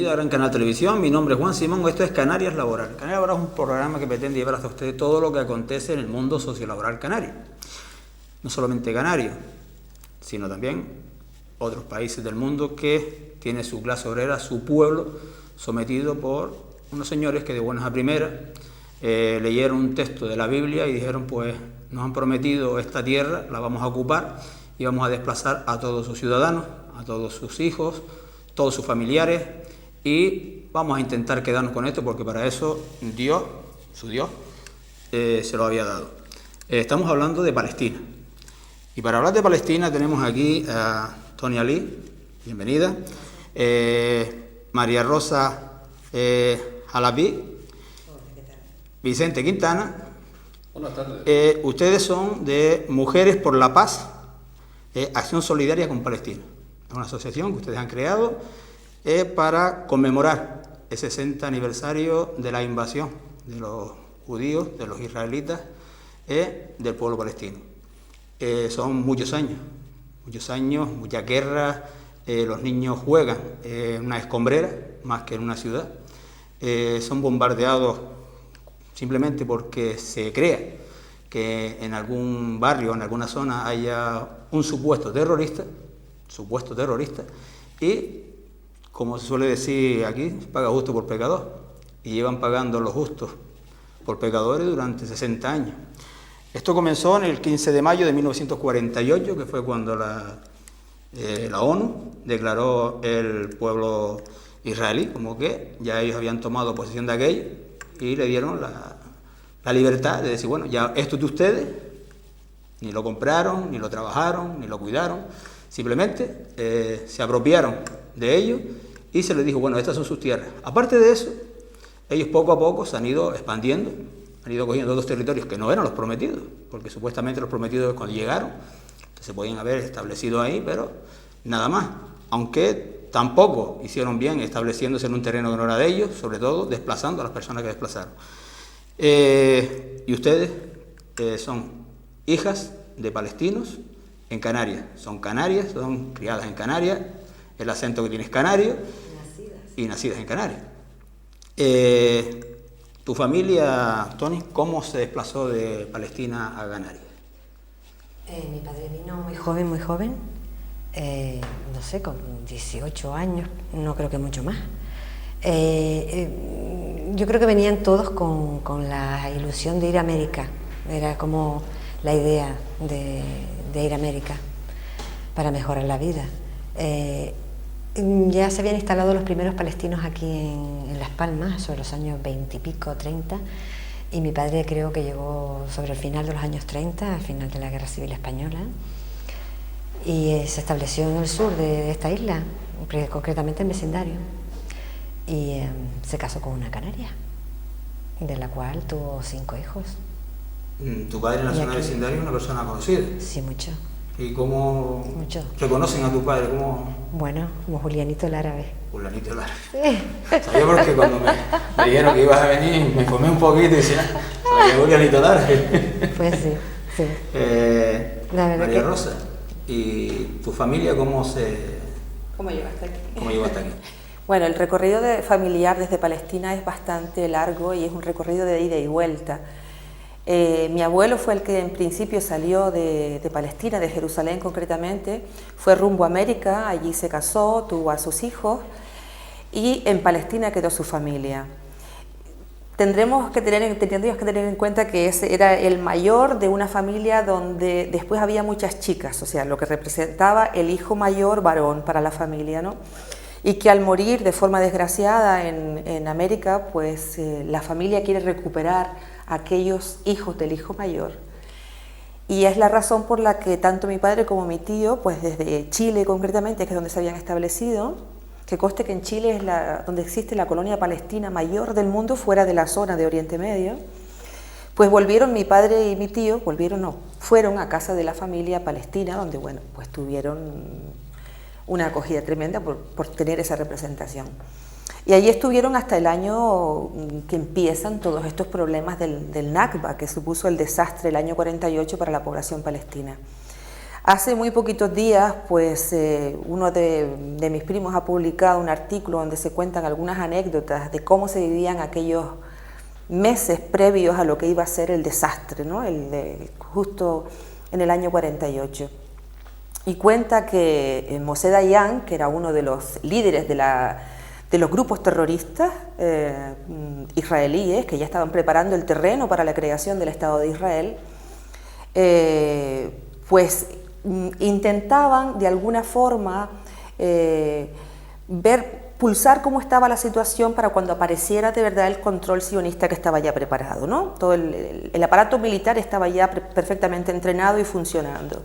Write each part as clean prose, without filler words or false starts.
bienvenido ahora en Canal Televisión. Mi nombre es Juan Simón, esto es Canarias Laboral. Canarias Laboral es un programa que pretende llevar hasta ustedes todo lo que acontece en el mundo sociolaboral canario. No solamente canario, sino también otros países del mundo que tiene su clase obrera, su pueblo, sometido por unos señores que de buenas a primeras leyeron un texto de la Biblia y dijeron, pues nos han prometido esta tierra, la vamos a ocupar y vamos a desplazar a todos sus ciudadanos, a todos sus hijos, todos sus familiares, y vamos a intentar quedarnos con esto porque para eso Dios, su Dios, se lo había dado. Estamos hablando de Palestina. Y para hablar de Palestina tenemos aquí a Tony Ali, bienvenida, María Rosa Jalabí, Vicente Quintana. Buenas tardes. Ustedes son de Mujeres por la Paz, Acción Solidaria con Palestina. Es una asociación que ustedes han creado para conmemorar el 60 aniversario de la invasión de los judíos, de los israelitas, del pueblo palestino. Son muchos años, muchas guerras, los niños juegan en una escombrera más que en una ciudad, son bombardeados simplemente porque se crea que en algún barrio, en alguna zona haya un supuesto terrorista, y como se suele decir aquí, paga justo por pecador, y llevan pagando los justos por pecadores durante 60 años. Esto comenzó en el 15 de mayo de 1948, que fue cuando la ONU declaró el pueblo israelí como que ya ellos habían tomado posesión de aquello y le dieron la libertad de decir, bueno, ya esto es de ustedes, ni lo compraron, ni lo trabajaron, ni lo cuidaron, simplemente se apropiaron de ellos y se les dijo, bueno, estas son sus tierras. Aparte de eso, ellos poco a poco se han ido expandiendo, han ido cogiendo otros territorios que no eran los prometidos, porque supuestamente los prometidos cuando llegaron se podían haber establecido ahí, pero nada más, aunque tampoco hicieron bien estableciéndose en un terreno que no era de ellos, sobre todo desplazando a las personas que desplazaron. Y ustedes son hijas de palestinos en Canarias, son canarias, son criadas en Canarias, el acento que tienes canario, nacidas en Canarias. Tu familia, Tony, ¿cómo se desplazó de Palestina a Canarias? Mi padre vino muy joven, no sé, con 18 años, no creo que mucho más. Yo creo que venían todos con la ilusión de ir a América, era como la idea de ir a América para mejorar la vida. Ya se habían instalado los primeros palestinos aquí en Las Palmas, sobre los años 20 y pico, 30, y mi padre creo que llegó sobre el final de los años 30, al final de la Guerra Civil Española, y se estableció en el sur de esta isla, concretamente en vecindario, y se casó con una canaria, de la cual tuvo 5 hijos. ¿Tu padre nació en el vecindario es una persona conocida? Sí, mucho. ¿Y cómo Mucho. reconocen a tu padre? ¿Cómo? Bueno, como Julianito el árabe. Julianito el árabe. Sí. Sabía porque cuando me dijeron que ibas a venir, me informé un poquito y decía, sabía Julianito el árabe. Pues sí, sí. La verdad María que... Rosa, ¿y tu familia cómo llegó hasta aquí? ¿Cómo llegó hasta aquí? Bueno, el recorrido familiar desde Palestina es bastante largo y es un recorrido de ida y vuelta. Mi abuelo fue el que en principio salió de Palestina, de Jerusalén concretamente, fue rumbo a América, allí se casó, tuvo a sus hijos y en Palestina quedó su familia. Tendríamos que tener en cuenta que ese era el mayor de una familia donde después había muchas chicas, o sea, lo que representaba el hijo mayor varón para la familia, ¿no? Y que al morir de forma desgraciada en América, pues la familia quiere recuperar a aquellos hijos del hijo mayor. Y es la razón por la que tanto mi padre como mi tío, pues desde Chile concretamente, que es donde se habían establecido, que conste que en Chile es donde existe la colonia palestina mayor del mundo, fuera de la zona de Oriente Medio, pues volvieron mi padre y mi tío, fueron a casa de la familia palestina, donde, bueno, pues tuvieron una acogida tremenda por tener esa representación. Y allí estuvieron hasta el año que empiezan todos estos problemas del Nakba, que supuso el desastre el año 48 para la población palestina. Hace muy poquitos días, pues uno de mis primos ha publicado un artículo donde se cuentan algunas anécdotas de cómo se vivían aquellos meses previos a lo que iba a ser el desastre, ¿no? Justo en el año 48. Y cuenta que Moshe Dayan, que era uno de los líderes de los grupos terroristas israelíes, que ya estaban preparando el terreno para la creación del Estado de Israel, pues intentaban de alguna forma pulsar cómo estaba la situación para cuando apareciera de verdad el control sionista que estaba ya preparado, ¿no? Todo el aparato militar estaba ya perfectamente entrenado y funcionando.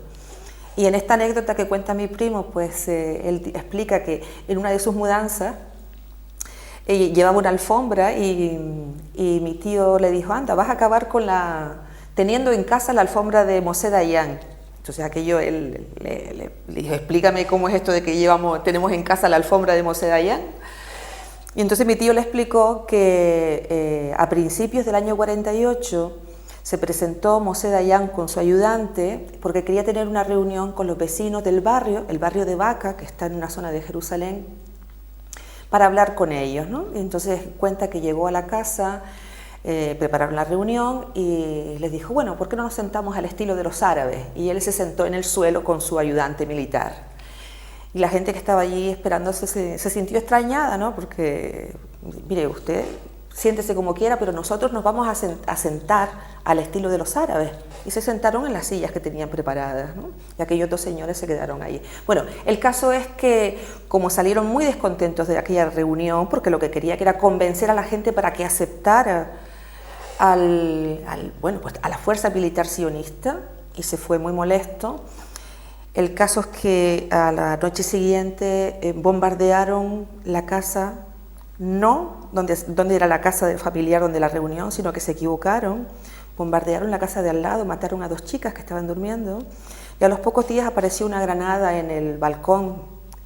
Y en esta anécdota que cuenta mi primo, pues él explica que en una de sus mudanzas llevaba una alfombra y mi tío le dijo, anda, vas a acabar teniendo en casa la alfombra de Moshe Dayan. Entonces aquello, él le dijo, explícame cómo es esto de que tenemos en casa la alfombra de Moshe Dayan. Y entonces mi tío le explicó que a principios del año 48 se presentó Moshe Dayan con su ayudante porque quería tener una reunión con los vecinos del barrio, el barrio de Baca, que está en una zona de Jerusalén, para hablar con ellos, ¿no? Y entonces cuenta que llegó a la casa, prepararon la reunión y les dijo, bueno, ¿por qué no nos sentamos al estilo de los árabes? Y él se sentó en el suelo con su ayudante militar. Y la gente que estaba allí esperando se sintió extrañada, ¿no? Porque, mire, usted siéntese como quiera, pero nosotros nos vamos a sentar al estilo de los árabes. Y se sentaron en las sillas que tenían preparadas, ¿no? Y aquellos dos señores se quedaron ahí. Bueno, el caso es que, como salieron muy descontentos de aquella reunión, porque lo que quería que era convencer a la gente para que aceptara a la fuerza militar sionista, y se fue muy molesto. El caso es que a la noche siguiente bombardearon la casa, no donde era la casa familiar donde la reunión, sino que se equivocaron, bombardearon la casa de al lado, mataron a 2 chicas que estaban durmiendo, y a los pocos días apareció una granada en el balcón,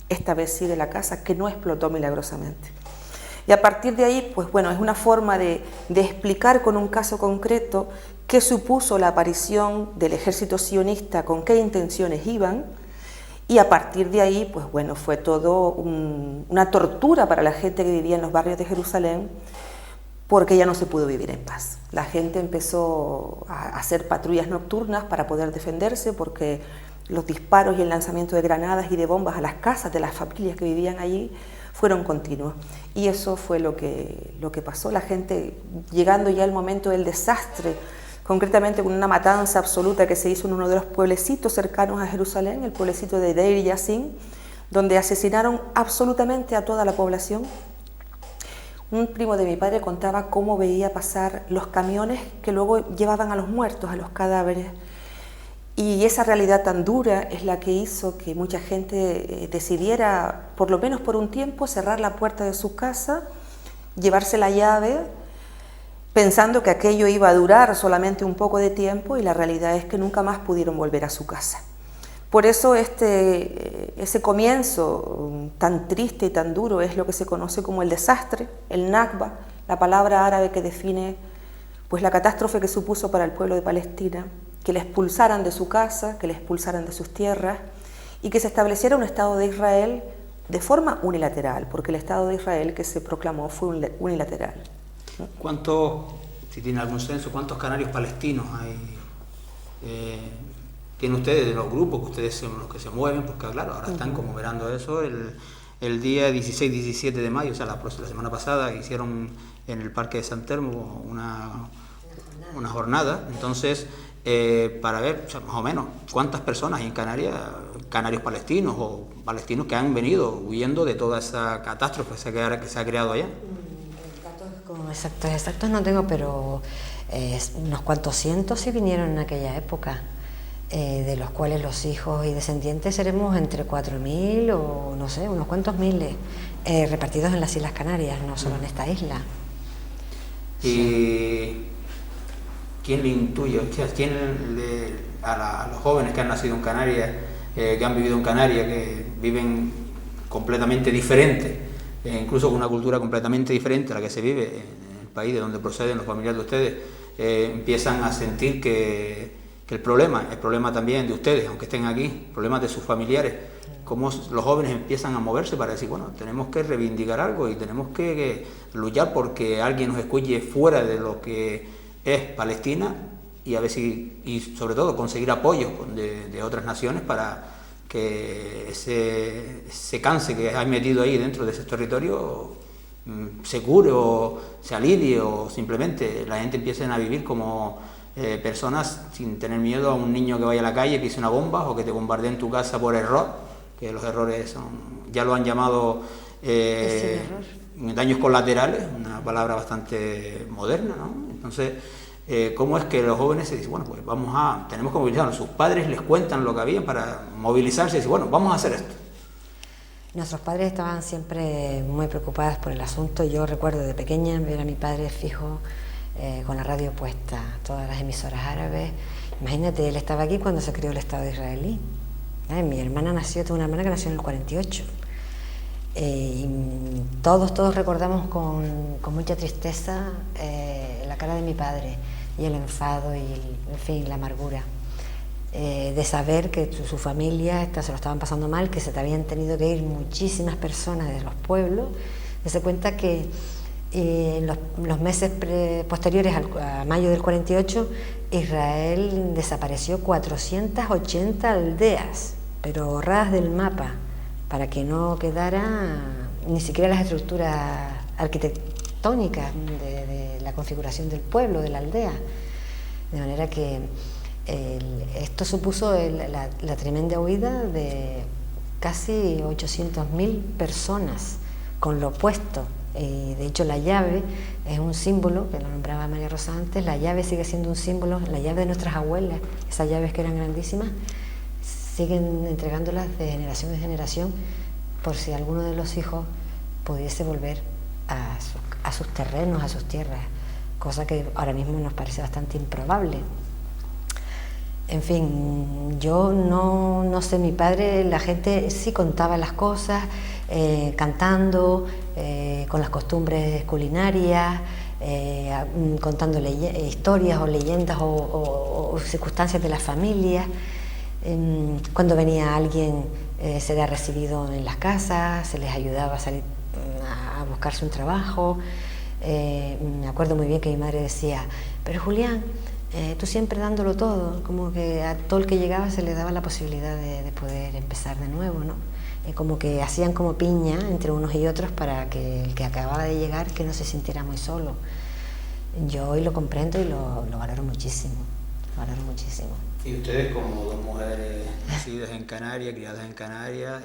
esta vez sí de la casa, que no explotó milagrosamente. Y a partir de ahí, pues bueno, es una forma de explicar con un caso concreto qué supuso la aparición del ejército sionista, con qué intenciones iban, y a partir de ahí, pues bueno, fue todo una tortura para la gente que vivía en los barrios de Jerusalén, porque ya no se pudo vivir en paz. La gente empezó a hacer patrullas nocturnas para poder defenderse, porque los disparos y el lanzamiento de granadas y de bombas a las casas de las familias que vivían allí fueron continuos. Y eso fue lo que pasó. La gente, llegando ya el momento del desastre, concretamente con una matanza absoluta que se hizo en uno de los pueblecitos cercanos a Jerusalén, el pueblecito de Deir Yassin, donde asesinaron absolutamente a toda la población. Un primo de mi padre contaba cómo veía pasar los camiones que luego llevaban a los muertos, a los cadáveres. Y esa realidad tan dura es la que hizo que mucha gente decidiera, por lo menos por un tiempo, cerrar la puerta de su casa, llevarse la llave, pensando que aquello iba a durar solamente un poco de tiempo, y la realidad es que nunca más pudieron volver a su casa. Por eso ese comienzo tan triste y tan duro es lo que se conoce como el desastre, el Nakba, la palabra árabe que define pues la catástrofe que supuso para el pueblo de Palestina, que le expulsaran de su casa, que le expulsaran de sus tierras y que se estableciera un Estado de Israel de forma unilateral, porque el Estado de Israel que se proclamó fue unilateral. ¿Cuántos, si tiene algún censo, cuántos canarios palestinos hay? ¿Tienen ustedes de los grupos que ustedes son los que se mueven? Porque claro, ahora están como mirando eso. El día 16-17 de mayo, o sea, la semana pasada, hicieron en el Parque de San Telmo una jornada. Entonces, para ver, o sea, más o menos, cuántas personas hay en Canarias, canarios palestinos o palestinos que han venido huyendo de toda esa catástrofe que se ha creado allá. Datos exactos no tengo, pero unos cuantos cientos sí vinieron en aquella época, de los cuales los hijos y descendientes seremos entre 4.000 o no sé, unos cuantos miles, repartidos en las Islas Canarias, no solo en esta isla. ¿Y quién le intuye, a los jóvenes que han nacido en Canarias, que han vivido en Canarias, que viven completamente diferente, incluso con una cultura completamente diferente a la que se vive en el país de donde proceden los familiares de ustedes, empiezan a sentir que que el problema también de ustedes, aunque estén aquí, el problema de sus familiares, cómo los jóvenes empiezan a moverse para decir, bueno, tenemos que reivindicar algo y tenemos que luchar porque alguien nos escuche fuera de lo que es Palestina y a ver si, y sobre todo conseguir apoyo de otras naciones para que ese cáncer que hay metido ahí dentro de ese territorio se cure o se alivie o simplemente la gente empiece a vivir como personas sin tener miedo a un niño que vaya a la calle, pise una bomba o que te bombardeen tu casa por error, que los errores ya lo han llamado daños colaterales, una palabra bastante moderna, ¿no? Entonces, ¿cómo es que los jóvenes se dicen, bueno, pues tenemos que movilizarnos? Sus padres les cuentan lo que había para movilizarse y decir, bueno, vamos a hacer esto. Nuestros padres estaban siempre muy preocupados por el asunto. Yo recuerdo de pequeña ver a mi padre fijo con la radio puesta, todas las emisoras árabes. Imagínate, él estaba aquí cuando se creó el Estado israelí. Mi hermana tengo una hermana que nació en el 48. Y todos recordamos con mucha tristeza la cara de mi padre y el enfado y, en fin, la amargura. De saber que su familia se lo estaban pasando mal, que se te habían tenido que ir muchísimas personas de los pueblos. Se cuenta que en los meses posteriores a mayo del 48, Israel desapareció 480 aldeas, pero borradas del mapa, para que no quedara ni siquiera las estructuras arquitectónicas de la configuración del pueblo, de la aldea. De manera que esto supuso la tremenda huida de casi 800.000 personas con lo opuesto. De hecho, la llave es un símbolo, que lo nombraba María Rosa antes, la llave sigue siendo un símbolo, la llave de nuestras abuelas, esas llaves que eran grandísimas, siguen entregándolas de generación en generación por si alguno de los hijos pudiese volver a sus terrenos, a sus tierras, cosa que ahora mismo nos parece bastante improbable. En fin, yo no sé, mi padre, la gente sí contaba las cosas, cantando, con las costumbres culinarias, contando historias o leyendas o circunstancias de las familias. Cuando venía alguien se le ha recibido en las casas, se les ayudaba a salir a buscarse un trabajo. Me acuerdo muy bien que mi madre decía, pero Julián, tú siempre dándolo todo, como que a todo el que llegaba se le daba la posibilidad de poder empezar de nuevo, ¿no? Como que hacían como piña entre unos y otros para que el que acababa de llegar que no se sintiera muy solo. Yo hoy lo comprendo y lo valoro muchísimo, Y ustedes, como dos mujeres nacidas en Canarias, criadas en Canarias,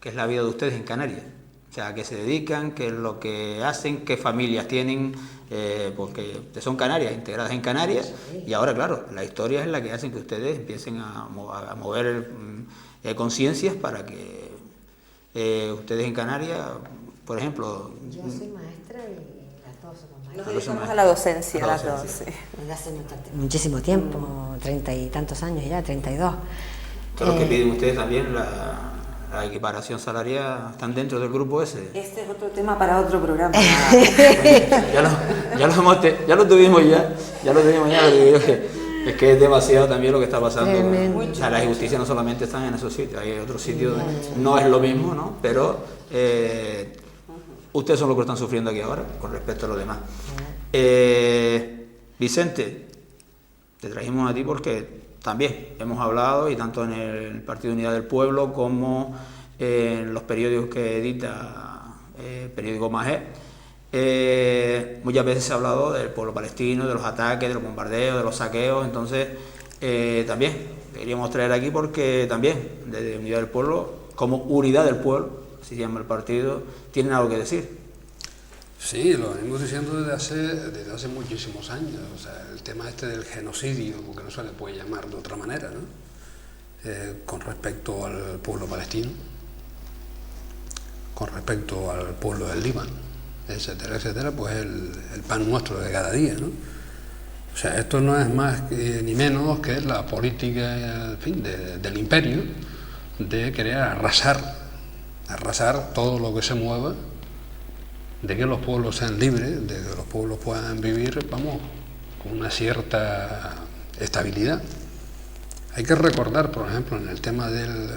¿qué es la vida de ustedes en Canarias? O sea, ¿a qué se dedican? ¿Qué es lo que hacen? ¿Qué familias tienen? Porque son Canarias, integradas en Canarias, y ahora, claro, la historia es la que hace que ustedes empiecen a mover conciencias para que ustedes en Canarias, por ejemplo... Yo soy maestra y las dos somos maestras. Nos dedicamos a la docencia, las dos. Sí. Desde hace muchísimo tiempo, 30 y tantos años ya, 32. Todo lo que piden ustedes también, la equiparación salarial, ¿están dentro del grupo ese? Este es otro tema para otro programa. ya lo tuvimos ya, pero digo es que es demasiado también lo que está pasando. O sea, las injusticias no solamente están en esos sitios, hay otros sitios donde no es lo mismo, ¿no? Pero ustedes son los que están sufriendo aquí ahora con respecto a los demás. Vicente, te trajimos a ti porque también hemos hablado, y tanto en el Partido Unidad del Pueblo como en los periódicos que edita el periódico Magé, muchas veces se ha hablado del pueblo palestino, de los ataques, de los bombardeos, de los saqueos. Entonces también queríamos traer aquí porque también desde Unidad del Pueblo, como Unidad del Pueblo, así se llama el partido, tienen algo que decir. Sí, lo venimos diciendo desde hace muchísimos años. O sea, el tema este del genocidio, porque no se le puede llamar de otra manera, ¿no? Con respecto al pueblo palestino, con respecto al pueblo del Líbano, etcétera, etcétera, pues el pan nuestro de cada día, ¿no? O sea, esto no es más ni menos que la política, en fin, del imperio, de querer arrasar todo lo que se mueva, de que los pueblos sean libres, de que los pueblos puedan vivir, vamos, con una cierta estabilidad. Hay que recordar, por ejemplo, en el tema del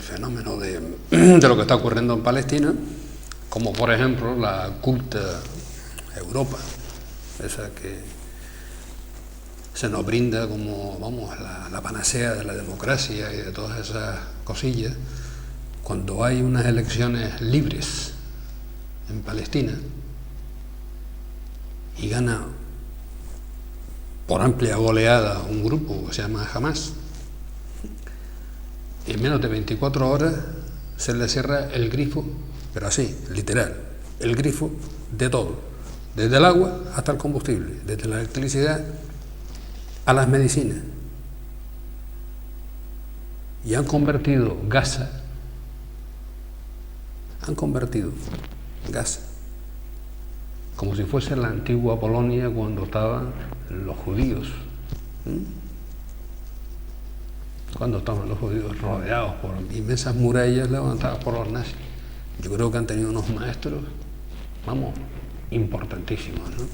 fenómeno de lo que está ocurriendo en Palestina, como por ejemplo la culta Europa, esa que se nos brinda como, vamos, la panacea de la democracia y de todas esas cosillas. Cuando hay unas elecciones libres en Palestina y gana por amplia goleada un grupo que se llama Hamas, en menos de 24 horas se le cierra el grifo, pero así, literal, el grifo de todo, desde el agua hasta el combustible, desde la electricidad a las medicinas. Y han convertido Gaza como si fuese la antigua Polonia cuando estaban los judíos. Cuando estaban los judíos rodeados por inmensas murallas levantadas por los nazis. Yo creo que han tenido unos maestros, vamos, importantísimos, ¿no?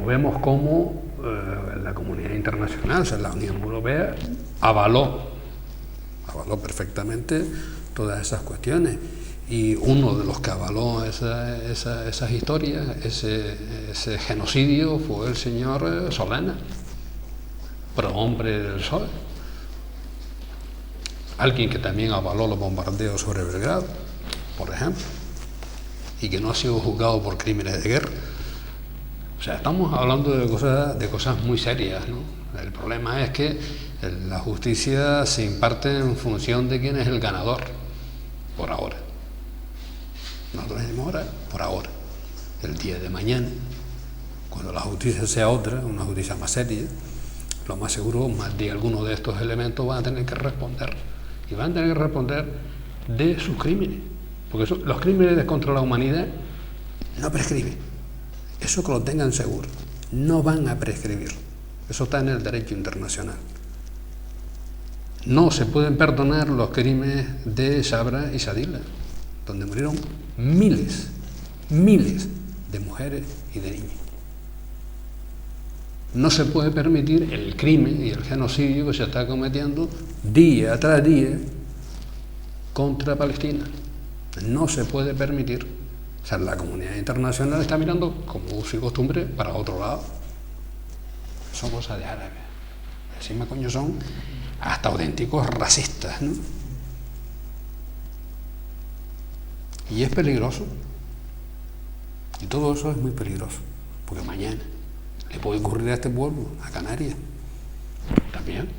Vemos cómo la comunidad internacional, o sea, la Unión Europea, avaló perfectamente todas esas cuestiones. Y uno de los que avaló esas historias, ese genocidio, fue el señor Solana, prohombre del PSOE. Alguien que también avaló los bombardeos sobre Belgrado, por ejemplo, y que no ha sido juzgado por crímenes de guerra. O sea, estamos hablando de cosas muy serias, ¿no? El problema es que la justicia se imparte en función de quién es el ganador, por ahora. Nosotros decimos ahora, por ahora. El día de mañana, cuando la justicia sea otra, una justicia más seria, lo más seguro, más de alguno de estos elementos van a tener que responder. Y van a tener que responder de sus crímenes. Porque los crímenes contra la humanidad no prescriben. Eso que lo tengan seguro. No van a prescribir. Eso está en el derecho internacional. No se pueden perdonar los crímenes de Sabra y Shatila, donde murieron miles de mujeres y de niños. No se puede permitir el crimen y el genocidio que se está cometiendo día tras día contra Palestina. No se puede permitir. O sea, la comunidad internacional está mirando, como uso y costumbre, para otro lado. Son cosas de árabes. Encima, coño, son hasta auténticos racistas, ¿no? Y es peligroso. Y todo eso es muy peligroso. Porque mañana le puede ocurrir a este pueblo, a Canarias, también.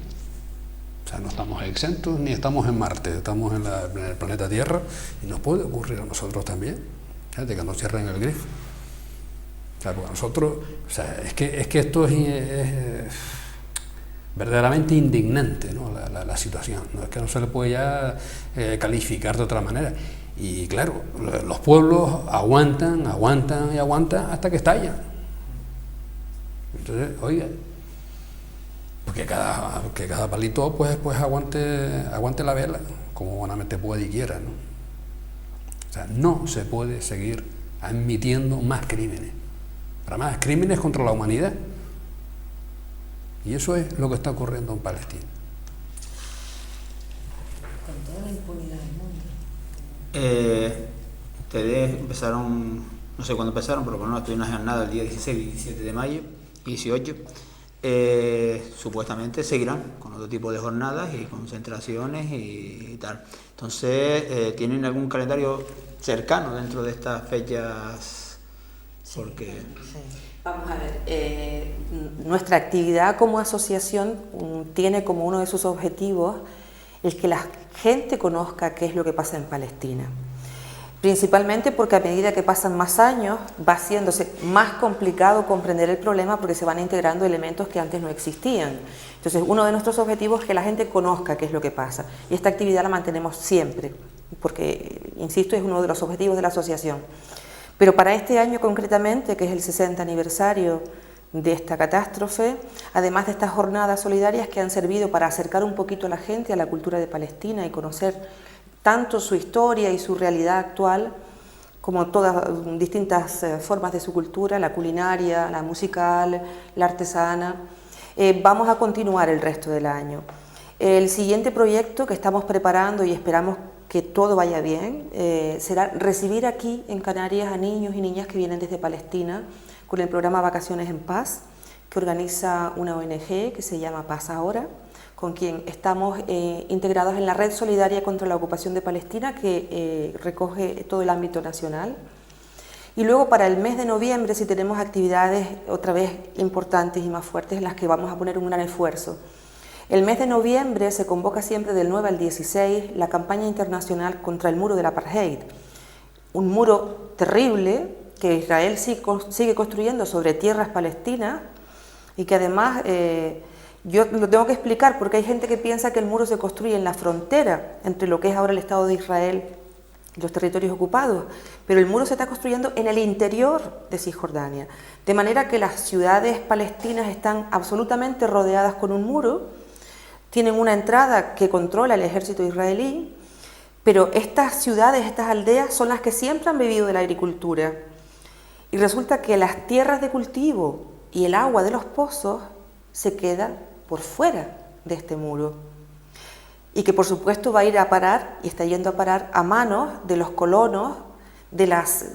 O sea, no estamos exentos ni estamos en Marte, estamos en el planeta Tierra y nos puede ocurrir a nosotros también. Fíjate que nos cierren el grifo. O sea, porque nosotros, o sea, es que esto es verdaderamente indignante, ¿no? La situación, ¿no? Es que no se le puede ya calificar de otra manera. Y claro, los pueblos aguantan hasta que estallan. Entonces, oiga, porque cada palito pues aguante la vela, como buenamente puede y quiera, ¿no? O sea, no se puede seguir admitiendo más crímenes, para más crímenes contra la humanidad. Y eso es lo que está ocurriendo en Palestina. Con toda la impunidad del mundo. Ustedes empezaron, no sé cuándo empezaron, pero por lo menos tuvieron una jornada el día 16 y 17 de mayo, 18. Supuestamente seguirán con otro tipo de jornadas y concentraciones y tal. Entonces, ¿tienen algún calendario cercano dentro de estas fechas? Porque... Sí. Vamos a ver, nuestra actividad como asociación tiene como uno de sus objetivos el que la gente conozca qué es lo que pasa en Palestina. Principalmente porque a medida que pasan más años va haciéndose más complicado comprender el problema porque se van integrando elementos que antes no existían. Entonces, uno de nuestros objetivos es que la gente conozca qué es lo que pasa. Y esta actividad la mantenemos siempre, porque, insisto, es uno de los objetivos de la asociación. Pero para este año concretamente, que es el 60 aniversario de esta catástrofe, además de estas jornadas solidarias que han servido para acercar un poquito a la gente a la cultura de Palestina y conocer tanto su historia y su realidad actual, como todas distintas formas de su cultura, la culinaria, la musical, la artesana, vamos a continuar el resto del año. El siguiente proyecto que estamos preparando y esperamos que todo vaya bien, será recibir aquí en Canarias a niños y niñas que vienen desde Palestina con el programa Vacaciones en Paz, que organiza una ONG que se llama Paz Ahora, con quien estamos integrados en la Red Solidaria contra la Ocupación de Palestina, que recoge todo el ámbito nacional. Y luego para el mes de noviembre sí tenemos actividades otra vez importantes y más fuertes en las que vamos a poner un gran esfuerzo. El mes de noviembre se convoca siempre del 9 al 16 la campaña internacional contra el muro del apartheid, un muro terrible que Israel sigue construyendo sobre tierras palestinas y que además yo lo tengo que explicar porque hay gente que piensa que el muro se construye en la frontera entre lo que es ahora el Estado de Israel y los territorios ocupados, pero el muro se está construyendo en el interior de Cisjordania, de manera que las ciudades palestinas están absolutamente rodeadas con un muro. Tienen una entrada que controla el ejército israelí, pero estas ciudades, estas aldeas son las que siempre han vivido de la agricultura. Y resulta que las tierras de cultivo y el agua de los pozos se queda por fuera de este muro. Y que por supuesto va a ir a parar, y está yendo a parar, a manos de los colonos, de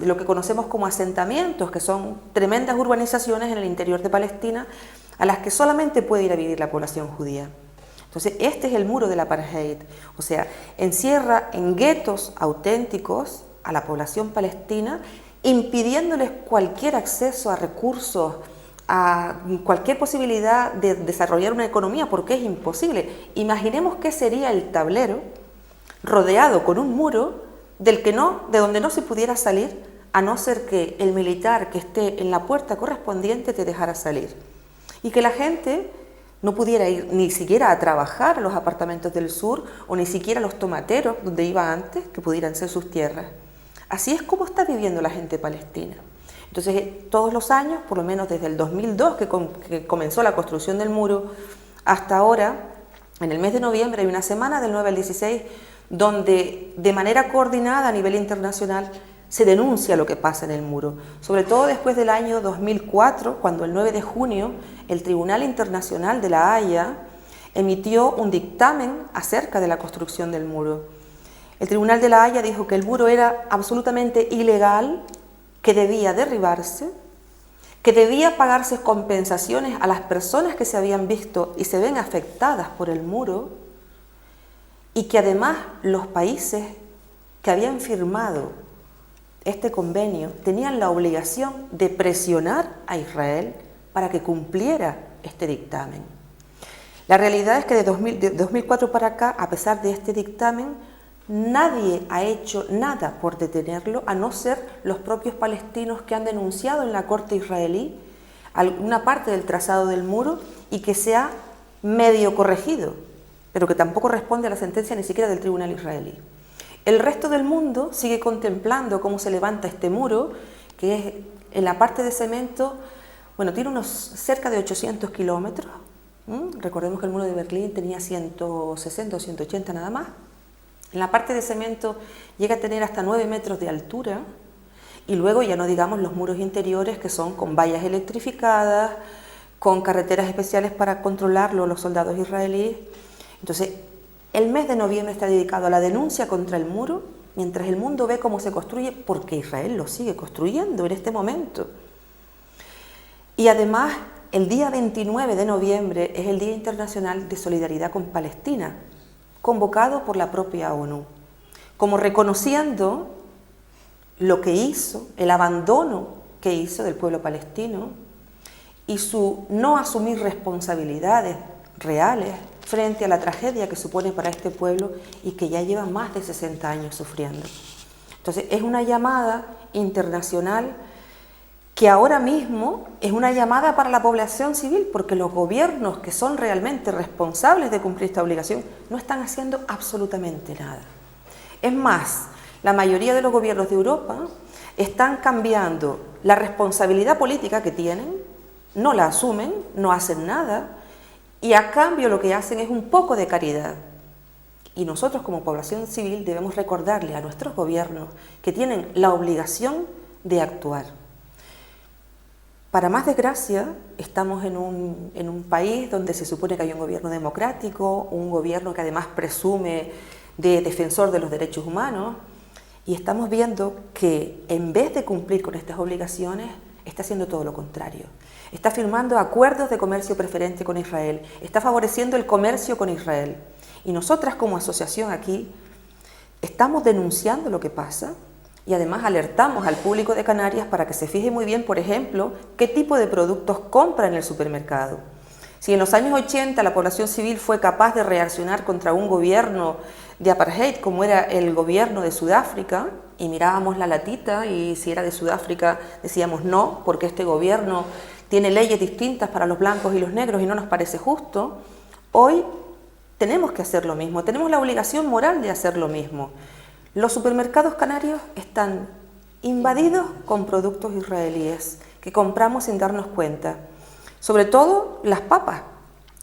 lo que conocemos como asentamientos, que son tremendas urbanizaciones en el interior de Palestina, a las que solamente puede ir a vivir la población judía. Entonces, este es el muro del apartheid, o sea, encierra en guetos auténticos a la población palestina, impidiéndoles cualquier acceso a recursos, a cualquier posibilidad de desarrollar una economía, porque es imposible. Imaginemos qué sería el tablero rodeado con un muro de donde no se pudiera salir, a no ser que el militar que esté en la puerta correspondiente te dejara salir. Y que la gente no pudiera ir ni siquiera a trabajar a los apartamentos del sur o ni siquiera a los tomateros donde iba antes, que pudieran ser sus tierras. Así es como está viviendo la gente palestina. Entonces, todos los años, por lo menos desde el 2002, que comenzó la construcción del muro, hasta ahora, en el mes de noviembre hay una semana del 9 al 16, donde de manera coordinada a nivel internacional se denuncia lo que pasa en el muro, sobre todo después del año 2004, cuando el 9 de junio el Tribunal Internacional de La Haya emitió un dictamen acerca de la construcción del muro. El Tribunal de La Haya dijo que el muro era absolutamente ilegal, que debía derribarse, que debía pagarse compensaciones a las personas que se habían visto y se ven afectadas por el muro, y que además los países que habían firmado este convenio tenían la obligación de presionar a Israel para que cumpliera este dictamen. La realidad es que de 2004 para acá, a pesar de este dictamen, nadie ha hecho nada por detenerlo, a no ser los propios palestinos que han denunciado en la corte israelí alguna parte del trazado del muro y que se ha medio corregido, pero que tampoco responde a la sentencia ni siquiera del tribunal israelí. El resto del mundo sigue contemplando cómo se levanta este muro, que es en la parte de cemento, bueno, tiene cerca de 800 kilómetros. Recordemos que el muro de Berlín tenía 160 o 180 nada más. En la parte de cemento llega a tener hasta 9 metros de altura, y luego ya no digamos los muros interiores, que son con vallas electrificadas, con carreteras especiales para controlarlo los soldados israelíes. Entonces, el mes de noviembre está dedicado a la denuncia contra el muro, mientras el mundo ve cómo se construye, porque Israel lo sigue construyendo en este momento. Y además, el día 29 de noviembre es el Día Internacional de Solidaridad con Palestina, convocado por la propia ONU, como reconociendo lo que hizo, el abandono que hizo del pueblo palestino y su no asumir responsabilidades reales frente a la tragedia que supone para este pueblo y que ya lleva más de 60 años sufriendo. Entonces, es una llamada internacional que ahora mismo es una llamada para la población civil, porque los gobiernos que son realmente responsables de cumplir esta obligación no están haciendo absolutamente nada. Es más, la mayoría de los gobiernos de Europa están cambiando la responsabilidad política que tienen, no la asumen, no hacen nada, y a cambio lo que hacen es un poco de caridad. Y nosotros como población civil debemos recordarle a nuestros gobiernos que tienen la obligación de actuar. Para más desgracia, estamos en un país donde se supone que hay un gobierno democrático, un gobierno que además presume de defensor de los derechos humanos, y estamos viendo que en vez de cumplir con estas obligaciones, está haciendo todo lo contrario. Está firmando acuerdos de comercio preferente con Israel, está favoreciendo el comercio con Israel. Y nosotras como asociación aquí estamos denunciando lo que pasa y además alertamos al público de Canarias para que se fije muy bien, por ejemplo, qué tipo de productos compra en el supermercado. Si en los años 80 la población civil fue capaz de reaccionar contra un gobierno de apartheid como era el gobierno de Sudáfrica, y mirábamos la latita y si era de Sudáfrica decíamos no, porque este gobierno tiene leyes distintas para los blancos y los negros y no nos parece justo, hoy tenemos que hacer lo mismo, tenemos la obligación moral de hacer lo mismo. Los supermercados canarios están invadidos con productos israelíes que compramos sin darnos cuenta, sobre todo las papas,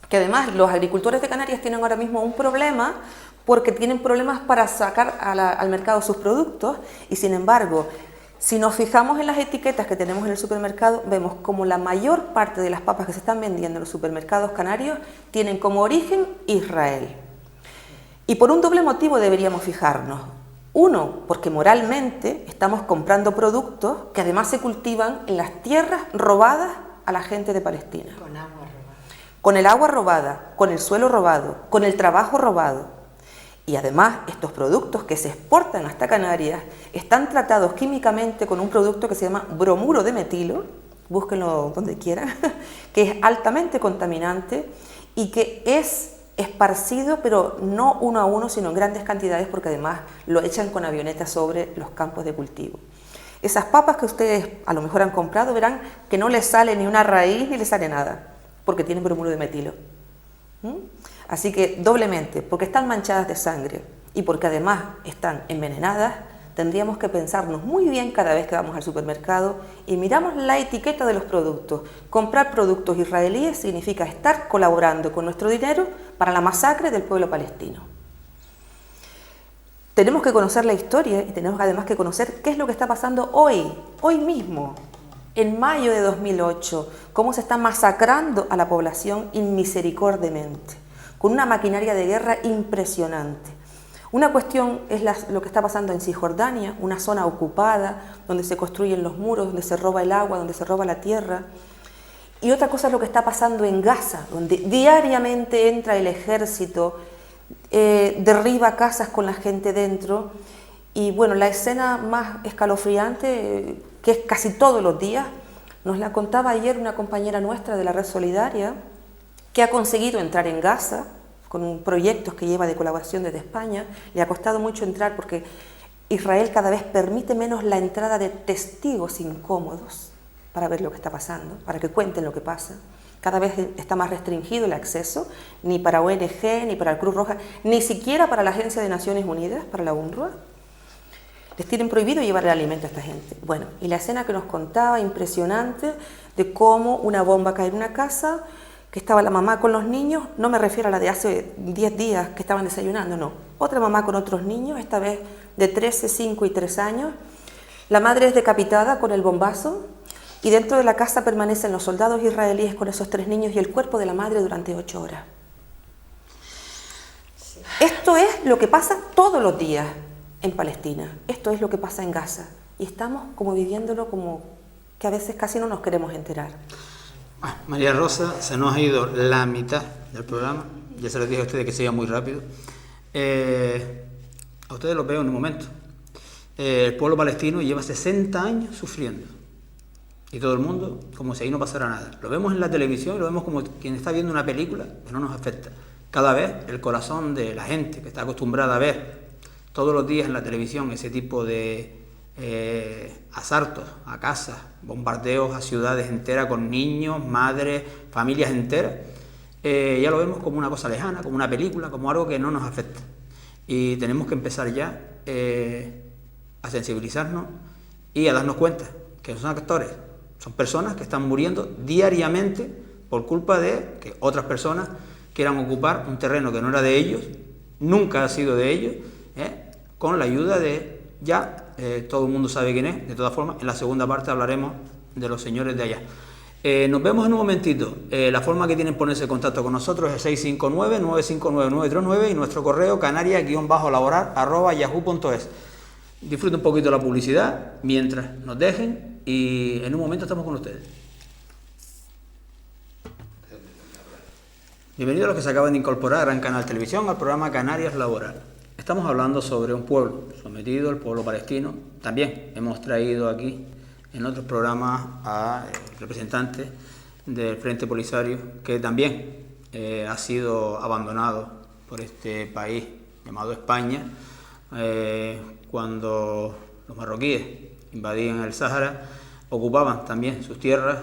que además los agricultores de Canarias tienen ahora mismo un problema porque tienen problemas para sacar al mercado sus productos y sin embargo, si nos fijamos en las etiquetas que tenemos en el supermercado, vemos como la mayor parte de las papas que se están vendiendo en los supermercados canarios tienen como origen Israel. Y por un doble motivo deberíamos fijarnos. Uno, porque moralmente estamos comprando productos que además se cultivan en las tierras robadas a la gente de Palestina. Con agua robada. Con el agua robada, con el suelo robado, con el trabajo robado. Y además estos productos que se exportan hasta Canarias están tratados químicamente con un producto que se llama bromuro de metilo, búsquenlo donde quieran, que es altamente contaminante y que es esparcido, pero no uno a uno, sino en grandes cantidades, porque además lo echan con avionetas sobre los campos de cultivo. Esas papas que ustedes a lo mejor han comprado, verán que no les sale ni una raíz ni les sale nada, porque tienen bromuro de metilo. Así que doblemente, porque están manchadas de sangre y porque además están envenenadas, tendríamos que pensarnos muy bien cada vez que vamos al supermercado y miramos la etiqueta de los productos. Comprar productos israelíes significa estar colaborando con nuestro dinero para la masacre del pueblo palestino. Tenemos que conocer la historia y tenemos además que conocer qué es lo que está pasando hoy mismo, en mayo de 2008, cómo se está masacrando a la población inmisericordiamente, con una maquinaria de guerra impresionante. Una cuestión es lo que está pasando en Cisjordania, una zona ocupada, donde se construyen los muros, donde se roba el agua, donde se roba la tierra. Y otra cosa es lo que está pasando en Gaza, donde diariamente entra el ejército, derriba casas con la gente dentro. Y bueno, la escena más escalofriante, que es casi todos los días, nos la contaba ayer una compañera nuestra de la Red Solidaria, que ha conseguido entrar en Gaza, con proyectos que lleva de colaboración desde España. Le ha costado mucho entrar porque Israel cada vez permite menos la entrada de testigos incómodos para ver lo que está pasando, para que cuenten lo que pasa. Cada vez está más restringido el acceso, ni para ONG, ni para el Cruz Roja, ni siquiera para la Agencia de Naciones Unidas, para la UNRWA. Les tienen prohibido llevar el alimento a esta gente. Bueno, y la escena que nos contaba, impresionante, de cómo una bomba cae en una casa, que estaba la mamá con los niños, no me refiero a la de hace 10 días que estaban desayunando, no. Otra mamá con otros niños, esta vez de 13, 5 y 3 años. La madre es decapitada con el bombazo y dentro de la casa permanecen los soldados israelíes con esos 3 niños y el cuerpo de la madre durante 8 horas. Esto es lo que pasa todos los días en Palestina. Esto es lo que pasa en Gaza. Y estamos como viviéndolo como que a veces casi no nos queremos enterar. María Rosa, se nos ha ido la mitad del programa. Ya se les dije a ustedes que se iba muy rápido. A ustedes los veo en un momento. El pueblo palestino lleva 60 años sufriendo. Y todo el mundo como si ahí no pasara nada. Lo vemos en la televisión, lo vemos como quien está viendo una película que no nos afecta. Cada vez el corazón de la gente que está acostumbrada a ver todos los días en la televisión ese tipo de asaltos a casas, bombardeos a ciudades enteras con niños, madres, familias enteras, ya lo vemos como una cosa lejana, como una película, como algo que no nos afecta. Y tenemos que empezar ya a sensibilizarnos y a darnos cuenta que no son actores, son personas que están muriendo diariamente por culpa de que otras personas quieran ocupar un terreno que no era de ellos, nunca ha sido de ellos, con la ayuda de todo el mundo sabe quién es. De todas formas, en la segunda parte hablaremos de los señores de allá. Nos vemos en un momentito. La forma que tienen ponerse en contacto con nosotros es 659-959-939 y nuestro correo canaria-laboral@yahoo.es. Disfruten un poquito la publicidad mientras nos dejen y en un momento estamos con ustedes. Bienvenidos a los que se acaban de incorporar a Gran Canal Televisión al programa Canarias Laboral. Estamos hablando sobre un pueblo sometido, el pueblo palestino. También hemos traído aquí en otros programas a representantes del Frente Polisario, que también ha sido abandonado por este país llamado España, cuando los marroquíes invadían el Sáhara, ocupaban también sus tierras,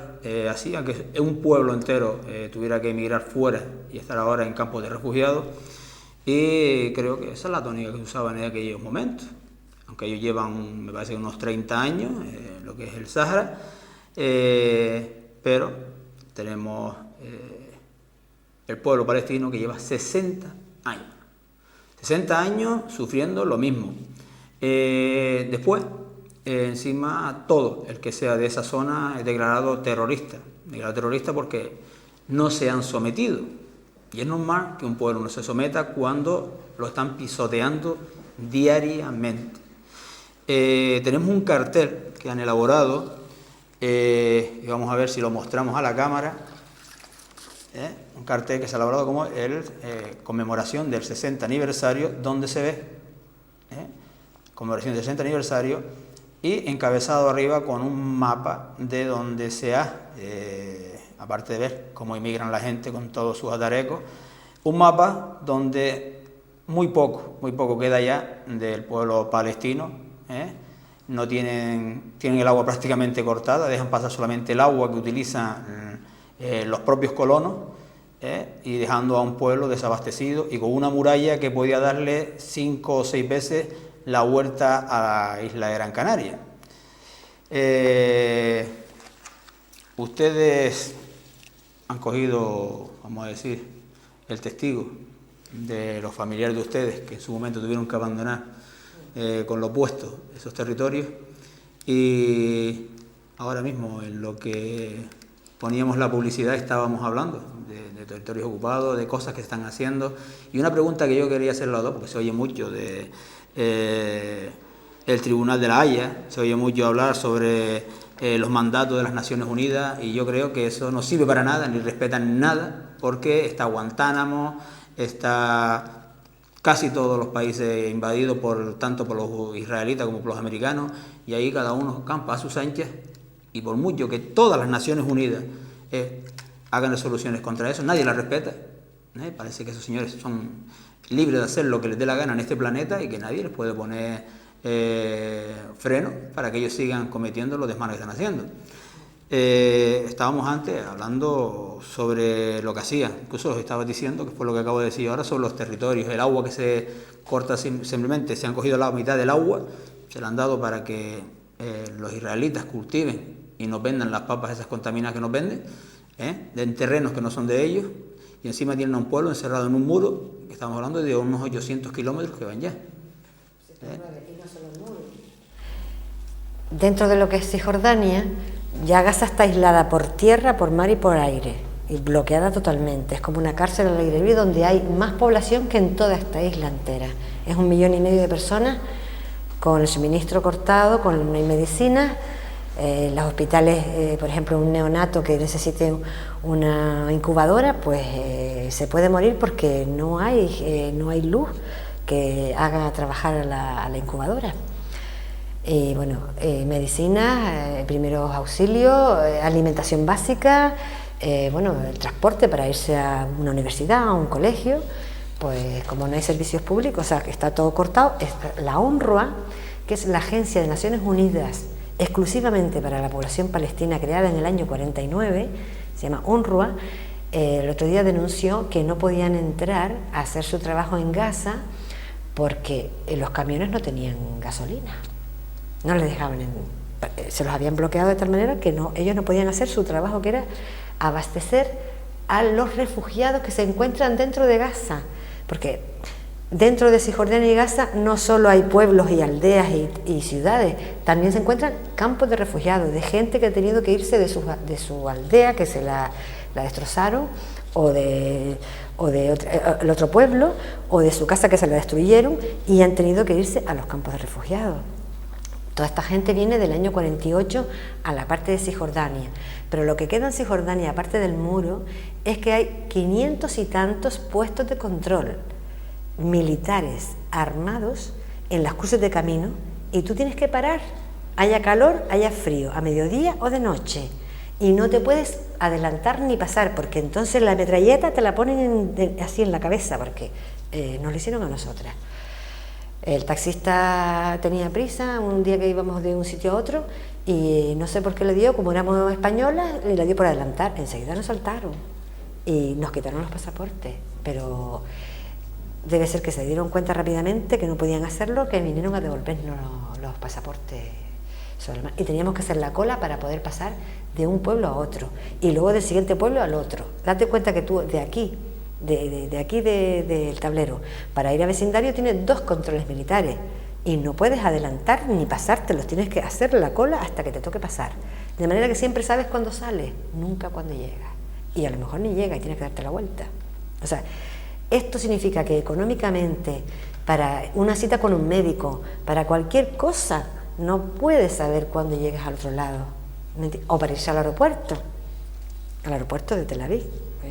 hacían que un pueblo entero tuviera que emigrar fuera y estar ahora en campos de refugiados, y creo que esa es la tónica que se usaba en aquellos momentos. Aunque ellos llevan, me parece, unos 30 años, lo que es el Sáhara, pero tenemos el pueblo palestino que lleva 60 años. 60 años sufriendo lo mismo. Después, encima, todo el que sea de esa zona es declarado terrorista. Declarado terrorista porque no se han sometido. Y es normal que un pueblo no se someta cuando lo están pisoteando diariamente. Tenemos un cartel que han elaborado, y vamos a ver si lo mostramos a la cámara, un cartel que se ha elaborado como conmemoración del 60 aniversario, donde se ve conmemoración del 60 aniversario y encabezado arriba con un mapa de donde se ha, aparte de ver cómo emigran la gente con todos sus atarecos, un mapa donde muy poco queda ya del pueblo palestino. No tienen el agua prácticamente cortada, dejan pasar solamente el agua que utilizan los propios colonos, y dejando a un pueblo desabastecido y con una muralla que podía darle 5 o 6 veces la vuelta a la isla de Gran Canaria. Ustedes han cogido, vamos a decir, el testigo de los familiares de ustedes que en su momento tuvieron que abandonar con lo opuesto esos territorios, y ahora mismo en lo que poníamos la publicidad estábamos hablando de territorios ocupados, de cosas que se están haciendo, y una pregunta que yo quería hacer a los dos, porque se oye mucho de el Tribunal de la Haya, se oye mucho hablar sobre los mandatos de las Naciones Unidas, y yo creo que eso no sirve para nada, ni respetan nada, porque está Guantánamo, está casi todos los países invadidos tanto por los israelitas como por los americanos, y ahí cada uno campa a sus anchas, y por mucho que todas las Naciones Unidas hagan resoluciones contra eso, nadie las respeta. Parece que esos señores son libres de hacer lo que les dé la gana en este planeta y que nadie les puede poner freno para que ellos sigan cometiendo los desmanes que están haciendo. Estábamos antes hablando sobre lo que hacían, incluso os estaba diciendo, que fue lo que acabo de decir ahora, sobre los territorios, el agua que se corta simplemente, se han cogido la mitad del agua, se la han dado para que los israelitas cultiven y nos vendan las papas esas contaminadas que nos venden, en terrenos que no son de ellos, y encima tienen a un pueblo encerrado en un muro, que estamos hablando de unos 800 kilómetros que van ya. Dentro de lo que es Cisjordania, ya Gaza está aislada por tierra, por mar y por aire, y bloqueada totalmente. Es como una cárcel al aire libre donde hay más población que en toda esta isla entera. Es 1,5 millones de personas con el suministro cortado, con no hay medicinas. Los hospitales, por ejemplo, un neonato que necesite una incubadora, pues se puede morir porque no hay luz que haga trabajar a la incubadora. Y bueno, medicina, primeros auxilios, alimentación básica, bueno, el transporte para irse a una universidad, a un colegio, pues como no hay servicios públicos, o sea, que está todo cortado. La UNRWA, que es la Agencia de Naciones Unidas exclusivamente para la población palestina, creada en el año 49, se llama UNRWA, el otro día denunció que no podían entrar a hacer su trabajo en Gaza porque los camiones no tenían gasolina. No les dejaban, se los habían bloqueado de tal manera que ellos no podían hacer su trabajo, que era abastecer a los refugiados que se encuentran dentro de Gaza, porque Dentro de Cisjordania y Gaza no solo hay pueblos y aldeas y ciudades, también se encuentran campos de refugiados, de gente que ha tenido que irse de su aldea, que se la destrozaron, o el otro pueblo, o de su casa que se la destruyeron, y han tenido que irse a los campos de refugiados. Toda esta gente viene del año 48 a la parte de Cisjordania, pero lo que queda en Cisjordania, aparte del muro, es que hay 500 y tantos puestos de control militares armados en las cruces de camino, y tú tienes que parar, haya calor, haya frío, a mediodía o de noche, y no te puedes adelantar ni pasar, porque entonces la metralleta te la ponen así en la cabeza, porque nos lo hicieron a nosotras. El taxista tenía prisa un día que íbamos de un sitio a otro y no sé por qué le dio, como éramos españolas, le dio por adelantar, enseguida nos saltaron y nos quitaron los pasaportes, pero debe ser que se dieron cuenta rápidamente que no podían hacerlo, que vinieron a devolvernos los pasaportes sobre el mar. Y teníamos que hacer la cola para poder pasar de un pueblo a otro y luego del siguiente pueblo al otro. Date cuenta que tú de aquí, del tablero, para ir a vecindario tienes 2 controles militares y no puedes adelantar ni pasarte, los tienes que hacer la cola hasta que te toque pasar. De manera que siempre sabes cuándo sales, nunca cuándo llegas. Y a lo mejor ni llega y tienes que darte la vuelta. O sea, esto significa que económicamente, para una cita con un médico, para cualquier cosa, no puedes saber cuándo llegas al otro lado. O para irse al aeropuerto de Tel Aviv,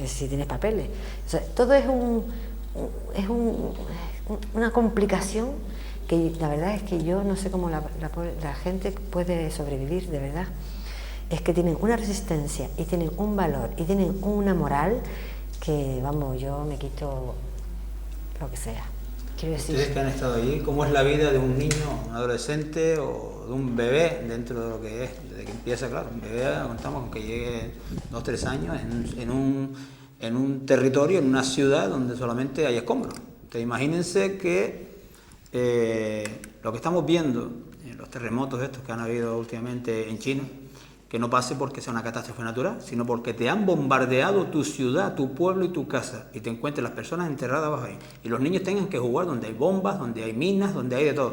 si tienes papeles. O sea, todo es una complicación que la verdad es que yo no sé cómo la gente puede sobrevivir, de verdad. Es que tienen una resistencia y tienen un valor y tienen una moral que, vamos, yo me quito lo que sea. Quiero decir, ustedes que han estado allí, ¿cómo es la vida de un niño, un adolescente o de un bebé dentro de lo que es? Desde que empieza, claro, un bebé, contamos con que llegue 2 o 3 años en un territorio, en una ciudad donde solamente hay escombros. Entonces, imagínense que lo que estamos viendo, los terremotos estos que han habido últimamente en China, que no pase porque sea una catástrofe natural, sino porque te han bombardeado tu ciudad, tu pueblo y tu casa, y te encuentres las personas enterradas bajo ahí, y los niños tengan que jugar donde hay bombas, donde hay minas, donde hay de todo.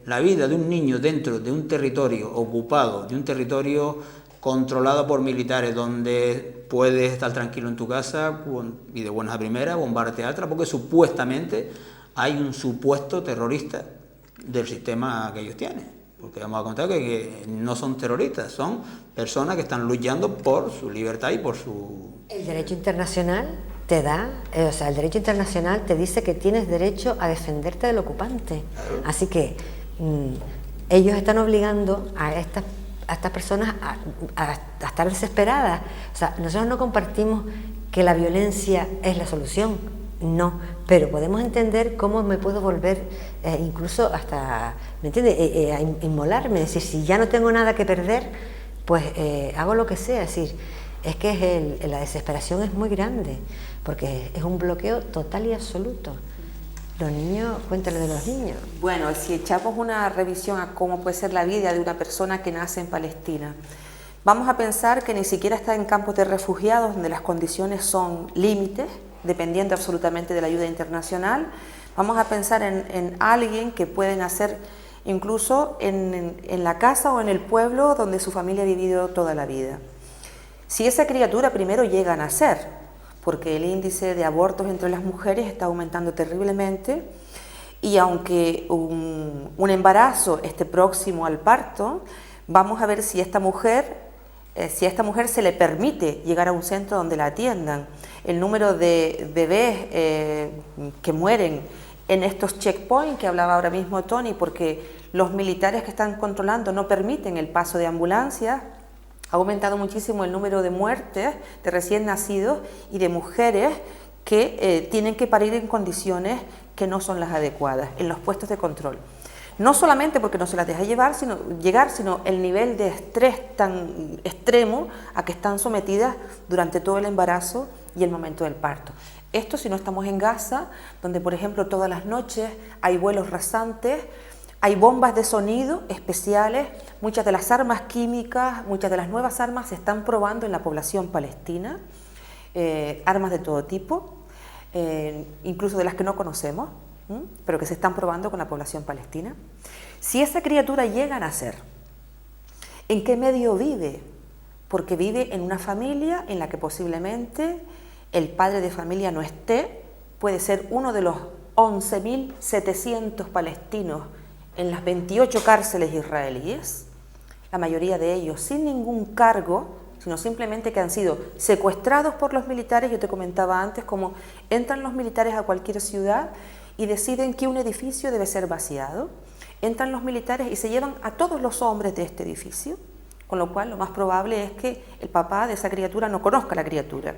La vida de un niño dentro de un territorio ocupado, de un territorio controlado por militares, donde puedes estar tranquilo en tu casa y de buenas a primeras bombardear otra, porque supuestamente hay un supuesto terrorista del sistema que ellos tienen. Porque vamos a contar que no son terroristas, son personas que están luchando por su libertad y por su... El derecho internacional te da, el derecho internacional te dice que tienes derecho a defenderte del ocupante. Claro. Así que ellos están obligando a estas personas a estar desesperadas. O sea, nosotros no compartimos que la violencia es la solución, no, pero podemos entender cómo me puedo volver incluso hasta, ¿me entiendes?, a inmolarme, es decir, si ya no tengo nada que perder, pues hago lo que sea. Es decir, es que la desesperación es muy grande, porque es un bloqueo total y absoluto. Los niños, cuéntale de los niños. Bueno, si echamos una revisión a cómo puede ser la vida de una persona que nace en Palestina, vamos a pensar que ni siquiera está en campos de refugiados donde las condiciones son límites, dependiendo absolutamente de la ayuda internacional. Vamos a pensar en alguien que puede nacer incluso en la casa o en el pueblo donde su familia ha vivido toda la vida. Si esa criatura primero llega a nacer, porque el índice de abortos entre las mujeres está aumentando terriblemente, y aunque un embarazo esté próximo al parto, vamos a ver si a esta mujer se le permite llegar a un centro donde la atiendan. El número de bebés que mueren en estos checkpoints que hablaba ahora mismo Tony, porque los militares que están controlando no permiten el paso de ambulancias, ha aumentado muchísimo el número de muertes de recién nacidos y de mujeres que tienen que parir en condiciones que no son las adecuadas en los puestos de control. No solamente porque no se las deja llegar, sino el nivel de estrés tan extremo a que están sometidas durante todo el embarazo y el momento del parto. Esto si no estamos en Gaza, donde por ejemplo todas las noches hay vuelos rasantes, hay bombas de sonido especiales, muchas de las armas químicas, muchas de las nuevas armas se están probando en la población palestina, armas de todo tipo. incluso de las que no conocemos, pero que se están probando con la población palestina. Si esa criatura llega a nacer, ¿en qué medio vive? Porque vive en una familia en la que posiblemente el padre de familia no esté, puede ser uno de los 11.700 palestinos en las 28 cárceles israelíes, la mayoría de ellos sin ningún cargo, sino simplemente que han sido secuestrados por los militares. Yo te comentaba antes cómo entran los militares a cualquier ciudad y deciden que un edificio debe ser vaciado. Entran los militares y se llevan a todos los hombres de este edificio, con lo cual lo más probable es que el papá de esa criatura no conozca a la criatura.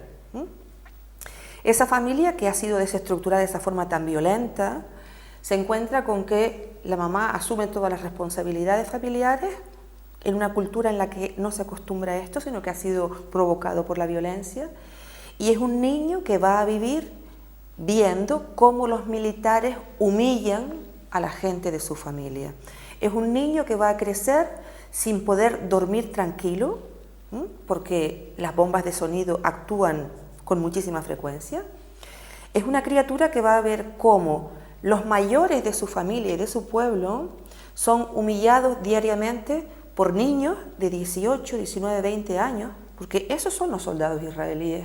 Esa familia que ha sido desestructurada de esa forma tan violenta, se encuentra con que la mamá asume todas las responsabilidades familiares en una cultura en la que no se acostumbra a esto, sino que ha sido provocado por la violencia, y es un niño que va a vivir viendo cómo los militares humillan a la gente de su familia. Es un niño que va a crecer sin poder dormir tranquilo, porque las bombas de sonido actúan con muchísima frecuencia. Es una criatura que va a ver cómo los mayores de su familia y de su pueblo son humillados diariamente por niños de 18, 19, 20 años, porque esos son los soldados israelíes.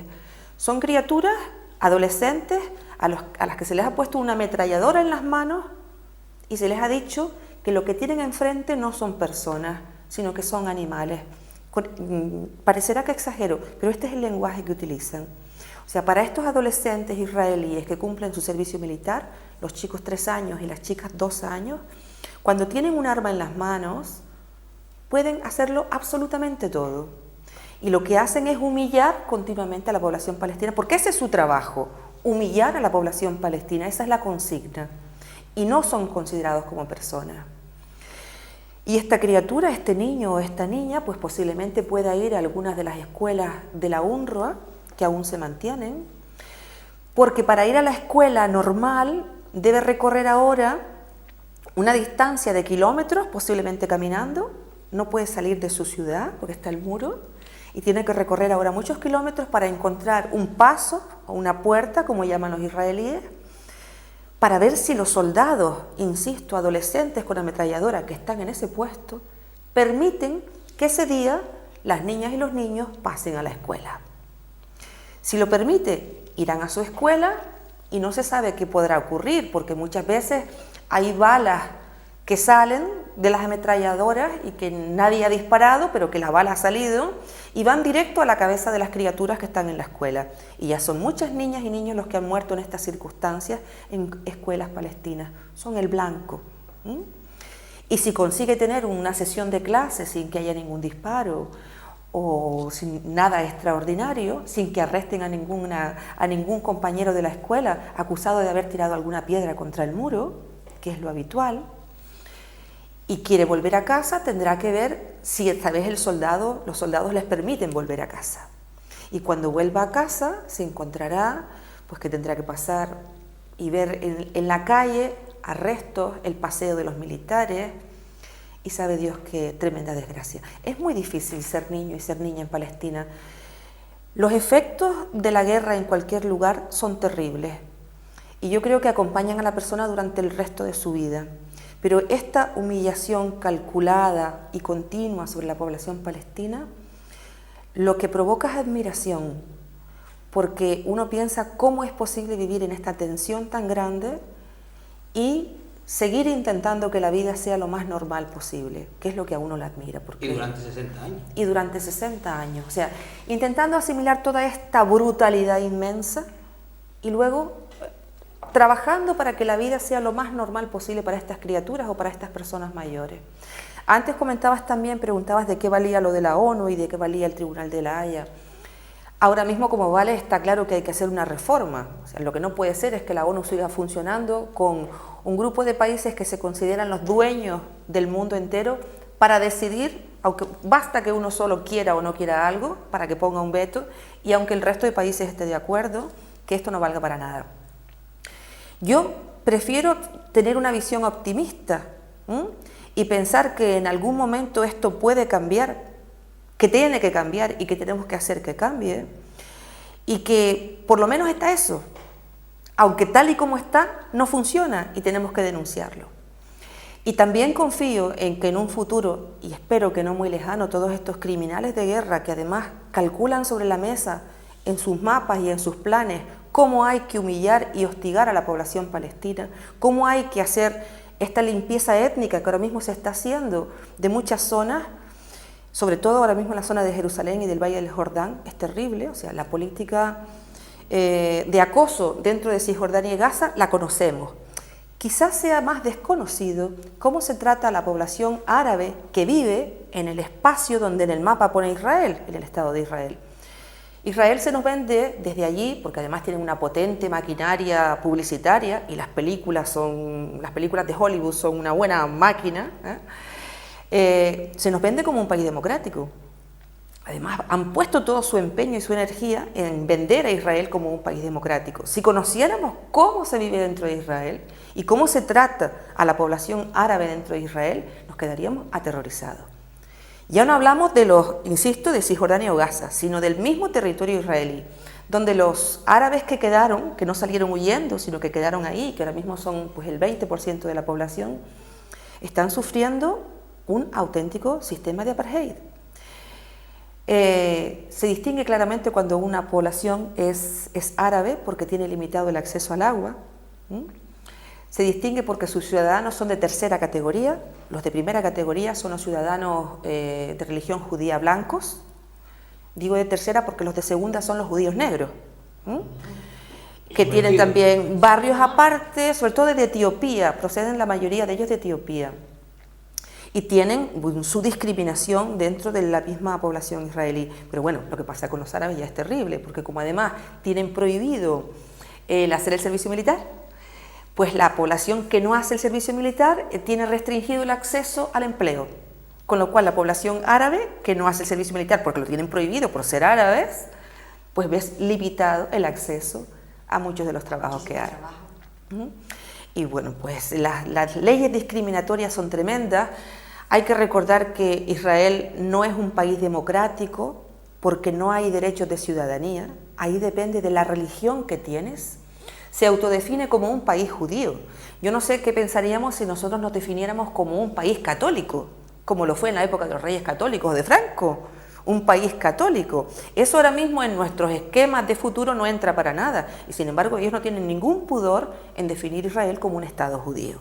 Son criaturas, adolescentes, a las que se les ha puesto una ametralladora en las manos y se les ha dicho que lo que tienen enfrente no son personas, sino que son animales. Parecerá que exagero, pero este es el lenguaje que utilizan. O sea, para estos adolescentes israelíes que cumplen su servicio militar, los chicos 3 años y las chicas 2 años, cuando tienen un arma en las manos, pueden hacerlo absolutamente todo. Y lo que hacen es humillar continuamente a la población palestina, porque ese es su trabajo, humillar a la población palestina, esa es la consigna. Y no son considerados como personas. Y esta criatura, este niño o esta niña, pues posiblemente pueda ir a algunas de las escuelas de la UNRWA, que aún se mantienen, porque para ir a la escuela normal debe recorrer ahora una distancia de kilómetros, posiblemente caminando, no puede salir de su ciudad porque está el muro, y tiene que recorrer ahora muchos kilómetros para encontrar un paso o una puerta, como llaman los israelíes, para ver si los soldados, insisto, adolescentes con ametralladora que están en ese puesto, permiten que ese día las niñas y los niños pasen a la escuela. Si lo permite, irán a su escuela y no se sabe qué podrá ocurrir, porque muchas veces hay balas que salen de las ametralladoras y que nadie ha disparado, pero que la bala ha salido y van directo a la cabeza de las criaturas que están en la escuela. Y ya son muchas niñas y niños los que han muerto en estas circunstancias en escuelas palestinas. Son el blanco. Y si consigue tener una sesión de clase sin que haya ningún disparo o sin nada extraordinario, sin que arresten a ningún compañero de la escuela acusado de haber tirado alguna piedra contra el muro, que es lo habitual, y quiere volver a casa, tendrá que ver si esta vez los soldados les permiten volver a casa. Y cuando vuelva a casa se encontrará pues que tendrá que pasar y ver en la calle arrestos, el paseo de los militares, y sabe Dios qué tremenda desgracia. Es muy difícil ser niño y ser niña en Palestina. Los efectos de la guerra en cualquier lugar son terribles y yo creo que acompañan a la persona durante el resto de su vida. Pero esta humillación calculada y continua sobre la población palestina, lo que provoca es admiración, porque uno piensa cómo es posible vivir en esta tensión tan grande y seguir intentando que la vida sea lo más normal posible, que es lo que a uno le admira. Y durante 60 años. Y durante 60 años, o sea, intentando asimilar toda esta brutalidad inmensa y luego trabajando para que la vida sea lo más normal posible para estas criaturas o para estas personas mayores. Antes comentabas también, preguntabas de qué valía lo de la ONU y de qué valía el Tribunal de la Haya. Ahora mismo, como vale, está claro que hay que hacer una reforma. O sea, lo que no puede ser es que la ONU siga funcionando con un grupo de países que se consideran los dueños del mundo entero para decidir, aunque basta que uno solo quiera o no quiera algo, para que ponga un veto, y aunque el resto de países esté de acuerdo, que esto no valga para nada. Yo prefiero tener una visión optimista y pensar que en algún momento esto puede cambiar, que tiene que cambiar y que tenemos que hacer que cambie, y que por lo menos está eso, aunque tal y como está, no funciona y tenemos que denunciarlo. Y también confío en que en un futuro, y espero que no muy lejano, todos estos criminales de guerra que además calculan sobre la mesa en sus mapas y en sus planes cómo hay que humillar y hostigar a la población palestina, cómo hay que hacer esta limpieza étnica que ahora mismo se está haciendo de muchas zonas, sobre todo ahora mismo en la zona de Jerusalén y del Valle del Jordán, es terrible. O sea, la política de acoso dentro de Cisjordania y Gaza la conocemos. Quizás sea más desconocido cómo se trata a la población árabe que vive en el espacio donde en el mapa pone Israel, en el Estado de Israel. Israel se nos vende desde allí, porque además tienen una potente maquinaria publicitaria y las películas de Hollywood son una buena máquina, se nos vende como un país democrático. Además, han puesto todo su empeño y su energía en vender a Israel como un país democrático. Si conociéramos cómo se vive dentro de Israel y cómo se trata a la población árabe dentro de Israel, nos quedaríamos aterrorizados. Ya no hablamos de los, insisto, de Cisjordania o Gaza, sino del mismo territorio israelí, donde los árabes que quedaron, que no salieron huyendo, sino que quedaron ahí, que ahora mismo son pues, el 20% de la población, están sufriendo un auténtico sistema de apartheid. Se distingue claramente cuando una población es árabe porque tiene limitado el acceso al agua. Se distingue porque sus ciudadanos son de tercera categoría. Los de primera categoría son los ciudadanos de religión judía blancos. Digo de tercera porque los de segunda son los judíos negros, que tienen también barrios aparte, sobre todo de Etiopía, proceden la mayoría de ellos de Etiopía. Y tienen su discriminación dentro de la misma población israelí. Pero bueno, lo que pasa con los árabes ya es terrible, porque como además tienen prohibido el hacer el servicio militar, pues la población que no hace el servicio militar tiene restringido el acceso al empleo. Con lo cual la población árabe que no hace el servicio militar porque lo tienen prohibido por ser árabes, pues ves limitado el acceso a muchos de los trabajos que hay. Y bueno, pues las leyes discriminatorias son tremendas. Hay que recordar que Israel no es un país democrático porque no hay derechos de ciudadanía. Ahí depende de la religión que tienes. Se autodefine como un país judío. Yo no sé qué pensaríamos si nosotros nos definiéramos como un país católico, como lo fue en la época de los reyes católicos de Franco, un país católico. Eso ahora mismo en nuestros esquemas de futuro no entra para nada, y sin embargo ellos no tienen ningún pudor en definir Israel como un Estado judío.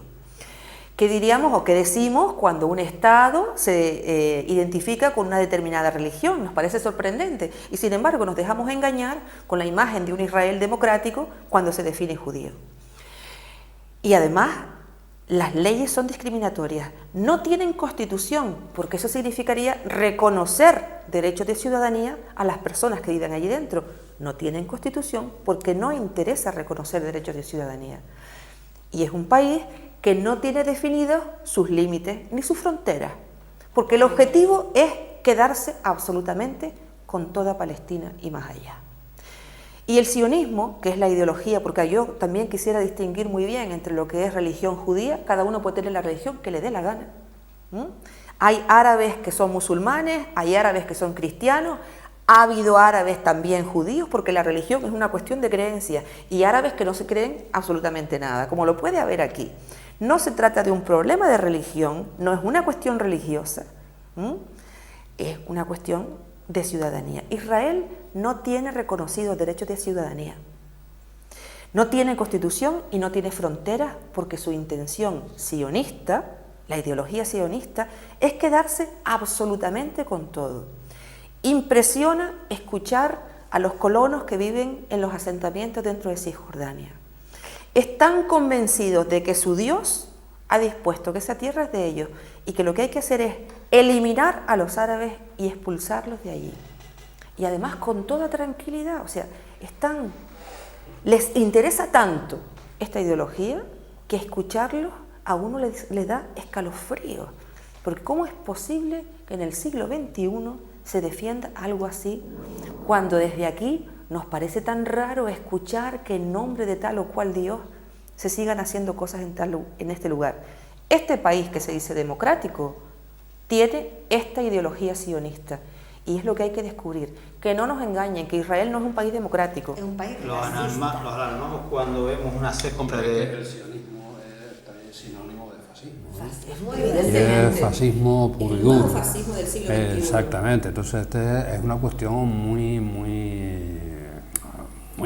¿Qué diríamos o qué decimos cuando un Estado se identifica con una determinada religión? Nos parece sorprendente, y sin embargo nos dejamos engañar con la imagen de un Israel democrático cuando se define judío. Y además, las leyes son discriminatorias, no tienen constitución, porque eso significaría reconocer derechos de ciudadanía a las personas que viven allí dentro. No tienen constitución porque no interesa reconocer derechos de ciudadanía. Y es un país que no tiene definidos sus límites ni sus fronteras, porque el objetivo es quedarse absolutamente con toda Palestina y más allá. Y el sionismo, que es la ideología, porque yo también quisiera distinguir muy bien entre lo que es religión judía, cada uno puede tener la religión que le dé la gana. Hay árabes que son musulmanes, hay árabes que son cristianos, ha habido árabes también judíos, porque la religión es una cuestión de creencia, y árabes que no se creen absolutamente nada, como lo puede haber aquí. No se trata de un problema de religión, no es una cuestión religiosa, es una cuestión de ciudadanía. Israel no tiene reconocidos derechos de ciudadanía, no tiene constitución y no tiene fronteras, porque su intención sionista, la ideología sionista, es quedarse absolutamente con todo. Impresiona escuchar a los colonos que viven en los asentamientos dentro de Cisjordania. Están convencidos de que su Dios ha dispuesto que esa tierra es de ellos y que lo que hay que hacer es eliminar a los árabes y expulsarlos de allí. Y además con toda tranquilidad, o sea, les interesa tanto esta ideología que escucharlos a uno les da escalofrío. Porque ¿cómo es posible que en el siglo XXI se defienda algo así cuando desde aquí nos parece tan raro escuchar que en nombre de tal o cual Dios se sigan haciendo cosas en este lugar? Este país que se dice democrático tiene esta ideología sionista Y es lo que hay que descubrir. Que no nos engañen, que Israel no es un país democrático. Es un país Los racista. alarmamos cuando vemos una secta de... El sionismo es también sinónimo de fascismo, ¿no? Fascismo, Y es evidentemente. fascismo puro y El nuevo duro. fascismo del siglo XXI. Exactamente, entonces es una cuestión muy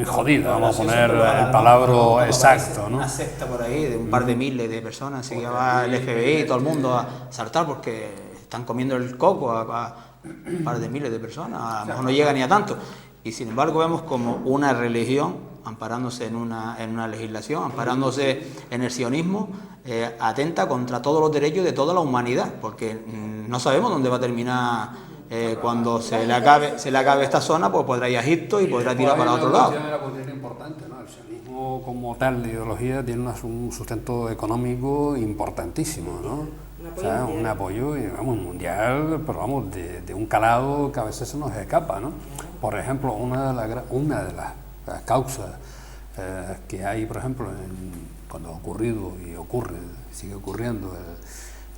jodida, vamos a poner el palabra exacto, ¿no? Una secta por ahí de un par de miles de personas, así que va el FBI y todo el mundo a saltar porque están comiendo el coco a un par de miles de personas, a lo mejor no llega ni a tanto. Y sin embargo vemos como una religión, amparándose en una legislación, amparándose en el sionismo, atenta contra todos los derechos de toda la humanidad, porque no sabemos dónde va a terminar. Cuando se le acabe esta zona, pues podrá ir a Egipto y podrá tirar para otro lado. La cuestión importante, ¿no? El sionismo como tal de ideología tiene un sustento económico importantísimo, ¿no? O sea, un apoyo vamos, mundial, pero vamos, de un calado que a veces se nos escapa, ¿no? Por ejemplo, una de las causas que hay, por ejemplo, cuando ha ocurrido y ocurre, sigue ocurriendo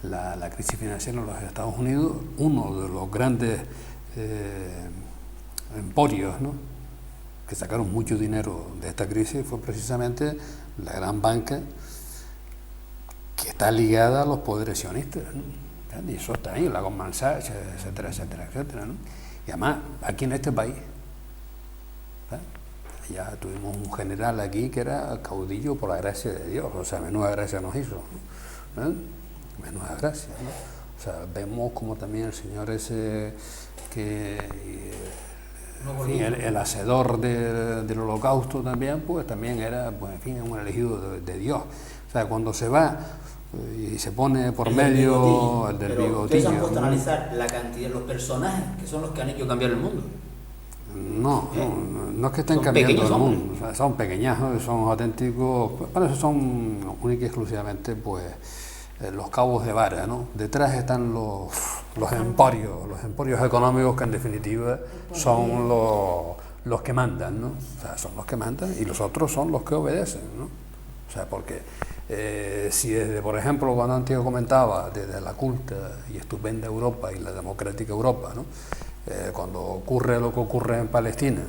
la crisis financiera en los Estados Unidos, uno de los grandes emporios, ¿no?, que sacaron mucho dinero de esta crisis fue precisamente la gran banca que está ligada a los poderes sionistas, ¿no? Y eso está ahí, la Goldman Sachs, etcétera, etcétera, etcétera, ¿no? Y además, aquí en este país, ¿verdad?, ya tuvimos un general aquí que era caudillo por la gracia de Dios, o sea, menuda gracia nos hizo, ¿no? Menuda gracia, ¿no? O sea, vemos como también el señor ese que en fin, el hacedor del holocausto también, pues también era, pues en fin, un elegido de Dios. O sea, cuando se va y se pone por medio el del bigotillo. ¿Ustedes han puesto a analizar la cantidad de los personajes que son los que han hecho cambiar el mundo? No es que estén Son cambiando pequeños el mundo, o sea, son pequeñajos, son auténticos, para eso son únicamente y exclusivamente pues los cabos de vara, ¿no? Detrás están los emporios económicos que en definitiva son los que mandan, ¿no? O sea, son los que mandan y los otros son los que obedecen, ¿no? O sea, porque si desde, por ejemplo, cuando antes comentaba, desde la culta y estupenda Europa y la democrática Europa, ¿no?, cuando ocurre lo que ocurre en Palestina,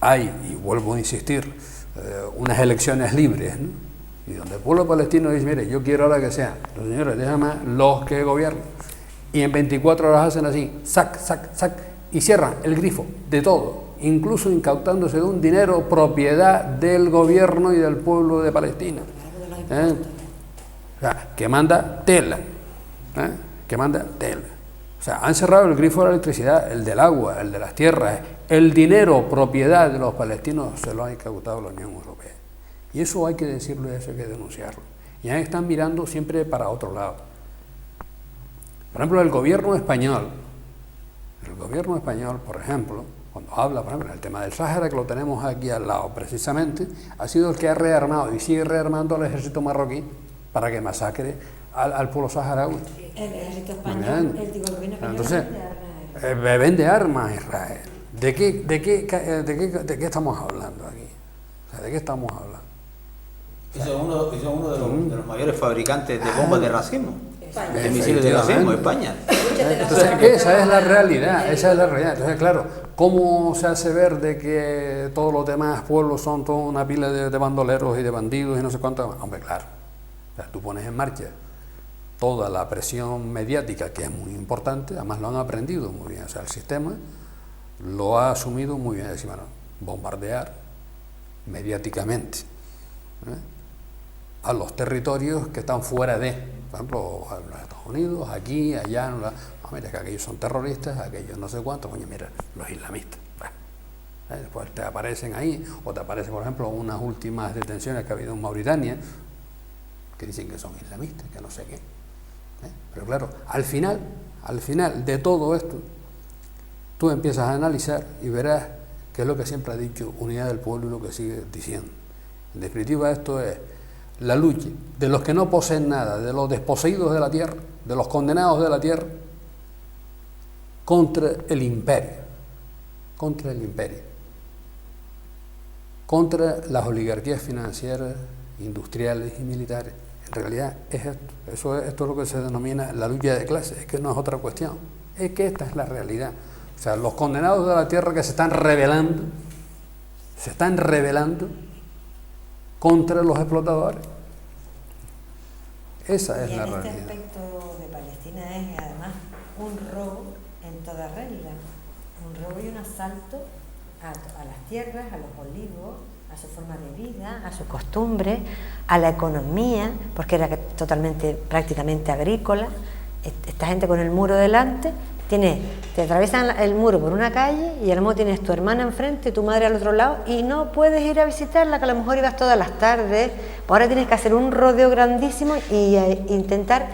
hay, y vuelvo a insistir, unas elecciones libres, ¿no?, y donde el pueblo palestino dice, mire, yo quiero ahora que sean los señores, déjame los que gobiernan, y en 24 horas hacen así, sac, y cierran el grifo de todo, incluso incautándose de un dinero propiedad del gobierno y del pueblo de Palestina, o sea, que manda tela, que manda tela. O sea, han cerrado el grifo de la electricidad, el del agua, el de las tierras, el dinero propiedad de los palestinos se lo ha incautado la Unión Europea. Y eso hay que decirlo y eso hay que denunciarlo. Y ahí están mirando siempre para otro lado. Por ejemplo, el gobierno español, por ejemplo, cuando habla, por ejemplo, del tema del Sáhara, que lo tenemos aquí al lado precisamente, ha sido el que ha rearmado y sigue rearmando al ejército marroquí para que masacre al pueblo saharaui. El ejército español, el gobierno español. Entonces, vende armas a Israel. ¿De qué estamos hablando aquí? O sea, ¿de qué estamos hablando? Eso es uno de los mayores fabricantes de bombas de racismo, de misiles de racismo, España. Entonces, esa es la realidad, Entonces, claro, ¿cómo se hace ver de que todos los demás pueblos son toda una pila de bandoleros y de bandidos y no sé cuánto? Hombre, claro, o sea, tú pones en marcha toda la presión mediática, que es muy importante, además lo han aprendido muy bien, o sea, el sistema lo ha asumido muy bien, decir, bueno, bombardear mediáticamente a los territorios que están fuera de, por ejemplo, a los Estados Unidos, aquí, allá, mira que aquellos son terroristas, aquellos no sé cuántos, coño, mira, los islamistas. Bueno, después te aparecen ahí, o te aparecen, por ejemplo, unas últimas detenciones que ha habido en Mauritania, que dicen que son islamistas, que no sé qué. Pero claro, al final de todo esto, tú empiezas a analizar y verás que es lo que siempre ha dicho unidad del pueblo y lo que sigue diciendo. En definitiva, esto es la lucha de los que no poseen nada, de los desposeídos de la tierra, de los condenados de la tierra, contra el imperio, contra las oligarquías financieras, industriales y militares. En realidad es esto es lo que se denomina la lucha de clases, es que no es otra cuestión, es que esta es la realidad. O sea, los condenados de la tierra que se están rebelando contra los explotadores. Esa es la realidad. Y en este aspecto de Palestina es además un robo en toda regla, un robo y un asalto a las tierras, a los olivos, a su forma de vida, a sus costumbres, a la economía, porque era prácticamente agrícola. Esta gente con el muro delante, te atraviesan el muro por una calle y a lo mejor tienes tu hermana enfrente, tu madre al otro lado y no puedes ir a visitarla, que a lo mejor ibas todas las tardes. Ahora tienes que hacer un rodeo grandísimo y intentar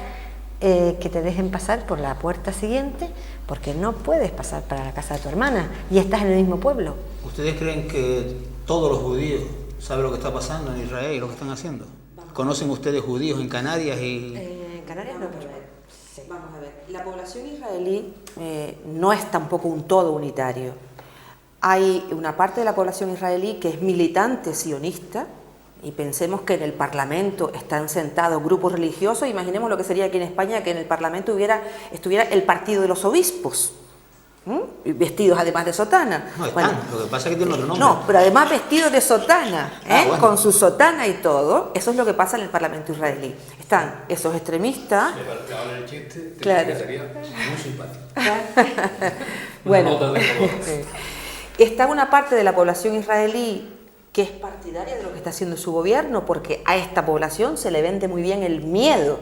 que te dejen pasar por la puerta siguiente, porque no puedes pasar para la casa de tu hermana y estás en el mismo pueblo. ¿Ustedes creen que todos los judíos saben lo que está pasando en Israel y lo que están haciendo? ¿Conocen ustedes judíos en Canarias? En Canarias no, pero sí. Vamos a ver, la población israelí no es tampoco un todo unitario. Hay una parte de la población israelí que es militante sionista, y pensemos que en el Parlamento están sentados grupos religiosos. Imaginemos lo que sería aquí en España, que en el Parlamento estuviera el partido de los obispos, vestidos además de sotana. No están, lo que pasa es que tienen otro nombre. No, pero además vestidos de sotana, Bueno. con su sotana y todo. Eso es lo que pasa en el Parlamento israelí. Están esos extremistas. El chiste, Claro. que sería muy simpático. Bueno, Una nota de color. está una parte de la población israelí que es partidaria de lo que está haciendo su gobierno, porque a esta población se le vende muy bien el miedo,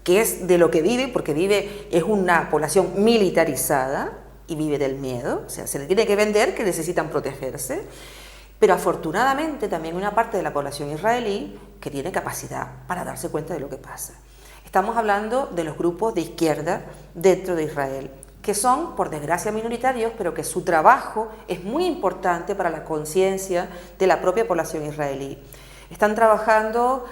que es de lo que vive, porque es una población militarizada y vive del miedo. O sea, se le tiene que vender que necesitan protegerse. Pero afortunadamente también una parte de la población israelí que tiene capacidad para darse cuenta de lo que pasa. Estamos hablando de los grupos de izquierda dentro de Israel, que son, por desgracia, minoritarios, pero que su trabajo es muy importante para la conciencia de la propia población israelí. Están trabajando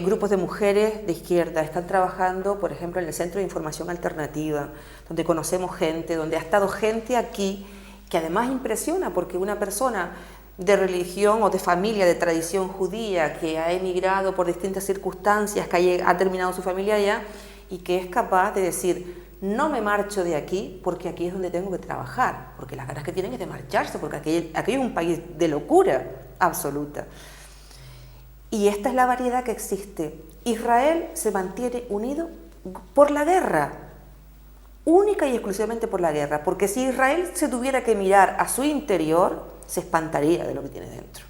grupos de mujeres de izquierda, están trabajando, por ejemplo, en el Centro de Información Alternativa, donde conocemos gente, donde ha estado gente aquí, que además impresiona, porque una persona de religión o de familia, de tradición judía, que ha emigrado por distintas circunstancias, que ha terminado su familia allá, y que es capaz de decir: no me marcho de aquí porque aquí es donde tengo que trabajar, porque las ganas que tienen es de marcharse, porque aquí es un país de locura absoluta. Y esta es la variedad que existe. Israel se mantiene unido por la guerra, única y exclusivamente por la guerra, porque si Israel se tuviera que mirar a su interior, se espantaría de lo que tiene dentro.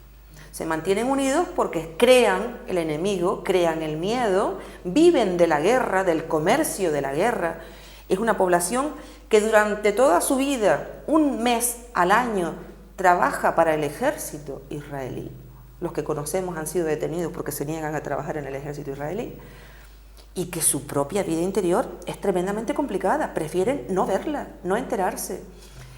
Se mantienen unidos porque crean el enemigo, crean el miedo, viven de la guerra, del comercio de la guerra. Es una población que durante toda su vida, un mes al año, trabaja para el ejército israelí. Los que conocemos han sido detenidos porque se niegan a trabajar en el ejército israelí. Y que su propia vida interior es tremendamente complicada. Prefieren no verla, no enterarse.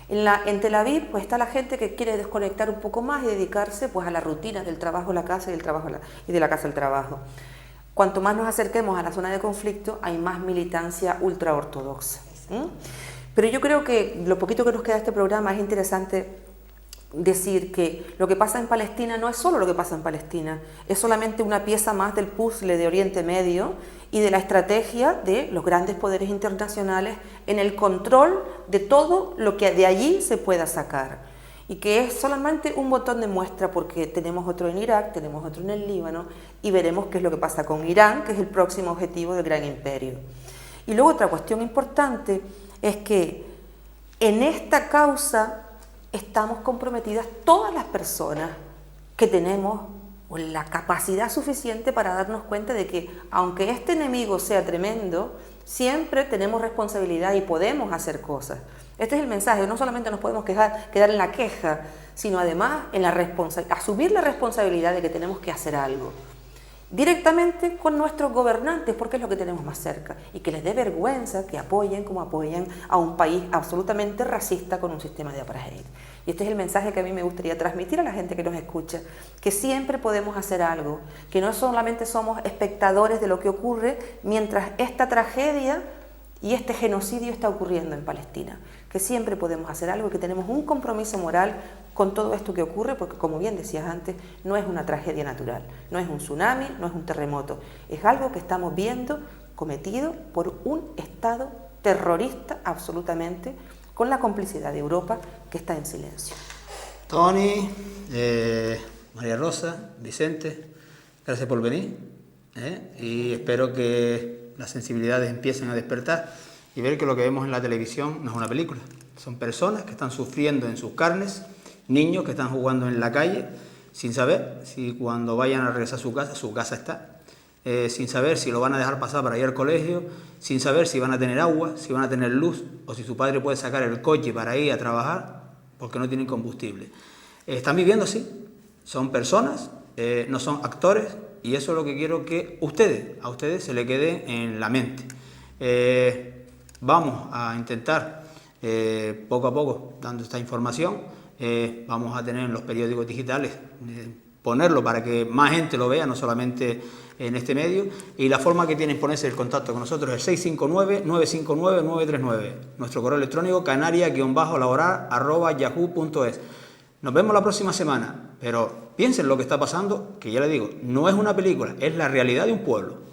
En Tel Aviv pues está la gente que quiere desconectar un poco más y dedicarse pues a la rutina del trabajo a la casa y del trabajo y de la casa al trabajo. Cuanto más nos acerquemos a la zona de conflicto, hay más militancia ultraortodoxa. Pero yo creo que lo poquito que nos queda de este programa es interesante decir que lo que pasa en Palestina no es solo lo que pasa en Palestina, es solamente una pieza más del puzzle de Oriente Medio y de la estrategia de los grandes poderes internacionales en el control de todo lo que de allí se pueda sacar. Y que es solamente un botón de muestra, porque tenemos otro en Irak, tenemos otro en el Líbano, y veremos qué es lo que pasa con Irán, que es el próximo objetivo del gran imperio. Y luego otra cuestión importante es que en esta causa estamos comprometidas todas las personas que tenemos la capacidad suficiente para darnos cuenta de que, aunque este enemigo sea tremendo, siempre tenemos responsabilidad y podemos hacer cosas. Este es el mensaje: no solamente nos podemos quedar en la queja, sino además en asumir la responsabilidad de que tenemos que hacer algo. Directamente con nuestros gobernantes, porque es lo que tenemos más cerca, y que les dé vergüenza que apoyen como apoyan a un país absolutamente racista con un sistema de apartheid. Y este es el mensaje que a mí me gustaría transmitir a la gente que nos escucha, que siempre podemos hacer algo, que no solamente somos espectadores de lo que ocurre mientras esta tragedia y este genocidio está ocurriendo en Palestina, que siempre podemos hacer algo y que tenemos un compromiso moral con todo esto que ocurre, porque, como bien decías antes, no es una tragedia natural, no es un tsunami, no es un terremoto, es algo que estamos viendo cometido por un Estado terrorista absolutamente, con la complicidad de Europa, que está en silencio. Tony, María Rosa, Vicente, gracias por venir, y espero que las sensibilidades empiecen a despertar y ver que lo que vemos en la televisión no es una película. Son personas que están sufriendo en sus carnes, niños que están jugando en la calle sin saber si cuando vayan a regresar a su casa está, sin saber si lo van a dejar pasar para ir al colegio, sin saber si van a tener agua, si van a tener luz o si su padre puede sacar el coche para ir a trabajar porque no tienen combustible. Están viviendo así, son personas, no son actores, y eso es lo que quiero que a ustedes se le quede en la mente. Vamos a intentar, poco a poco, dando esta información, vamos a tener en los periódicos digitales, ponerlo para que más gente lo vea, no solamente en este medio, y la forma que tienen ponerse en contacto con nosotros es el 659-959-939, nuestro correo electrónico canaria-laboral@yahoo.es. Nos vemos la próxima semana, pero piensen lo que está pasando, que ya les digo, no es una película, es la realidad de un pueblo.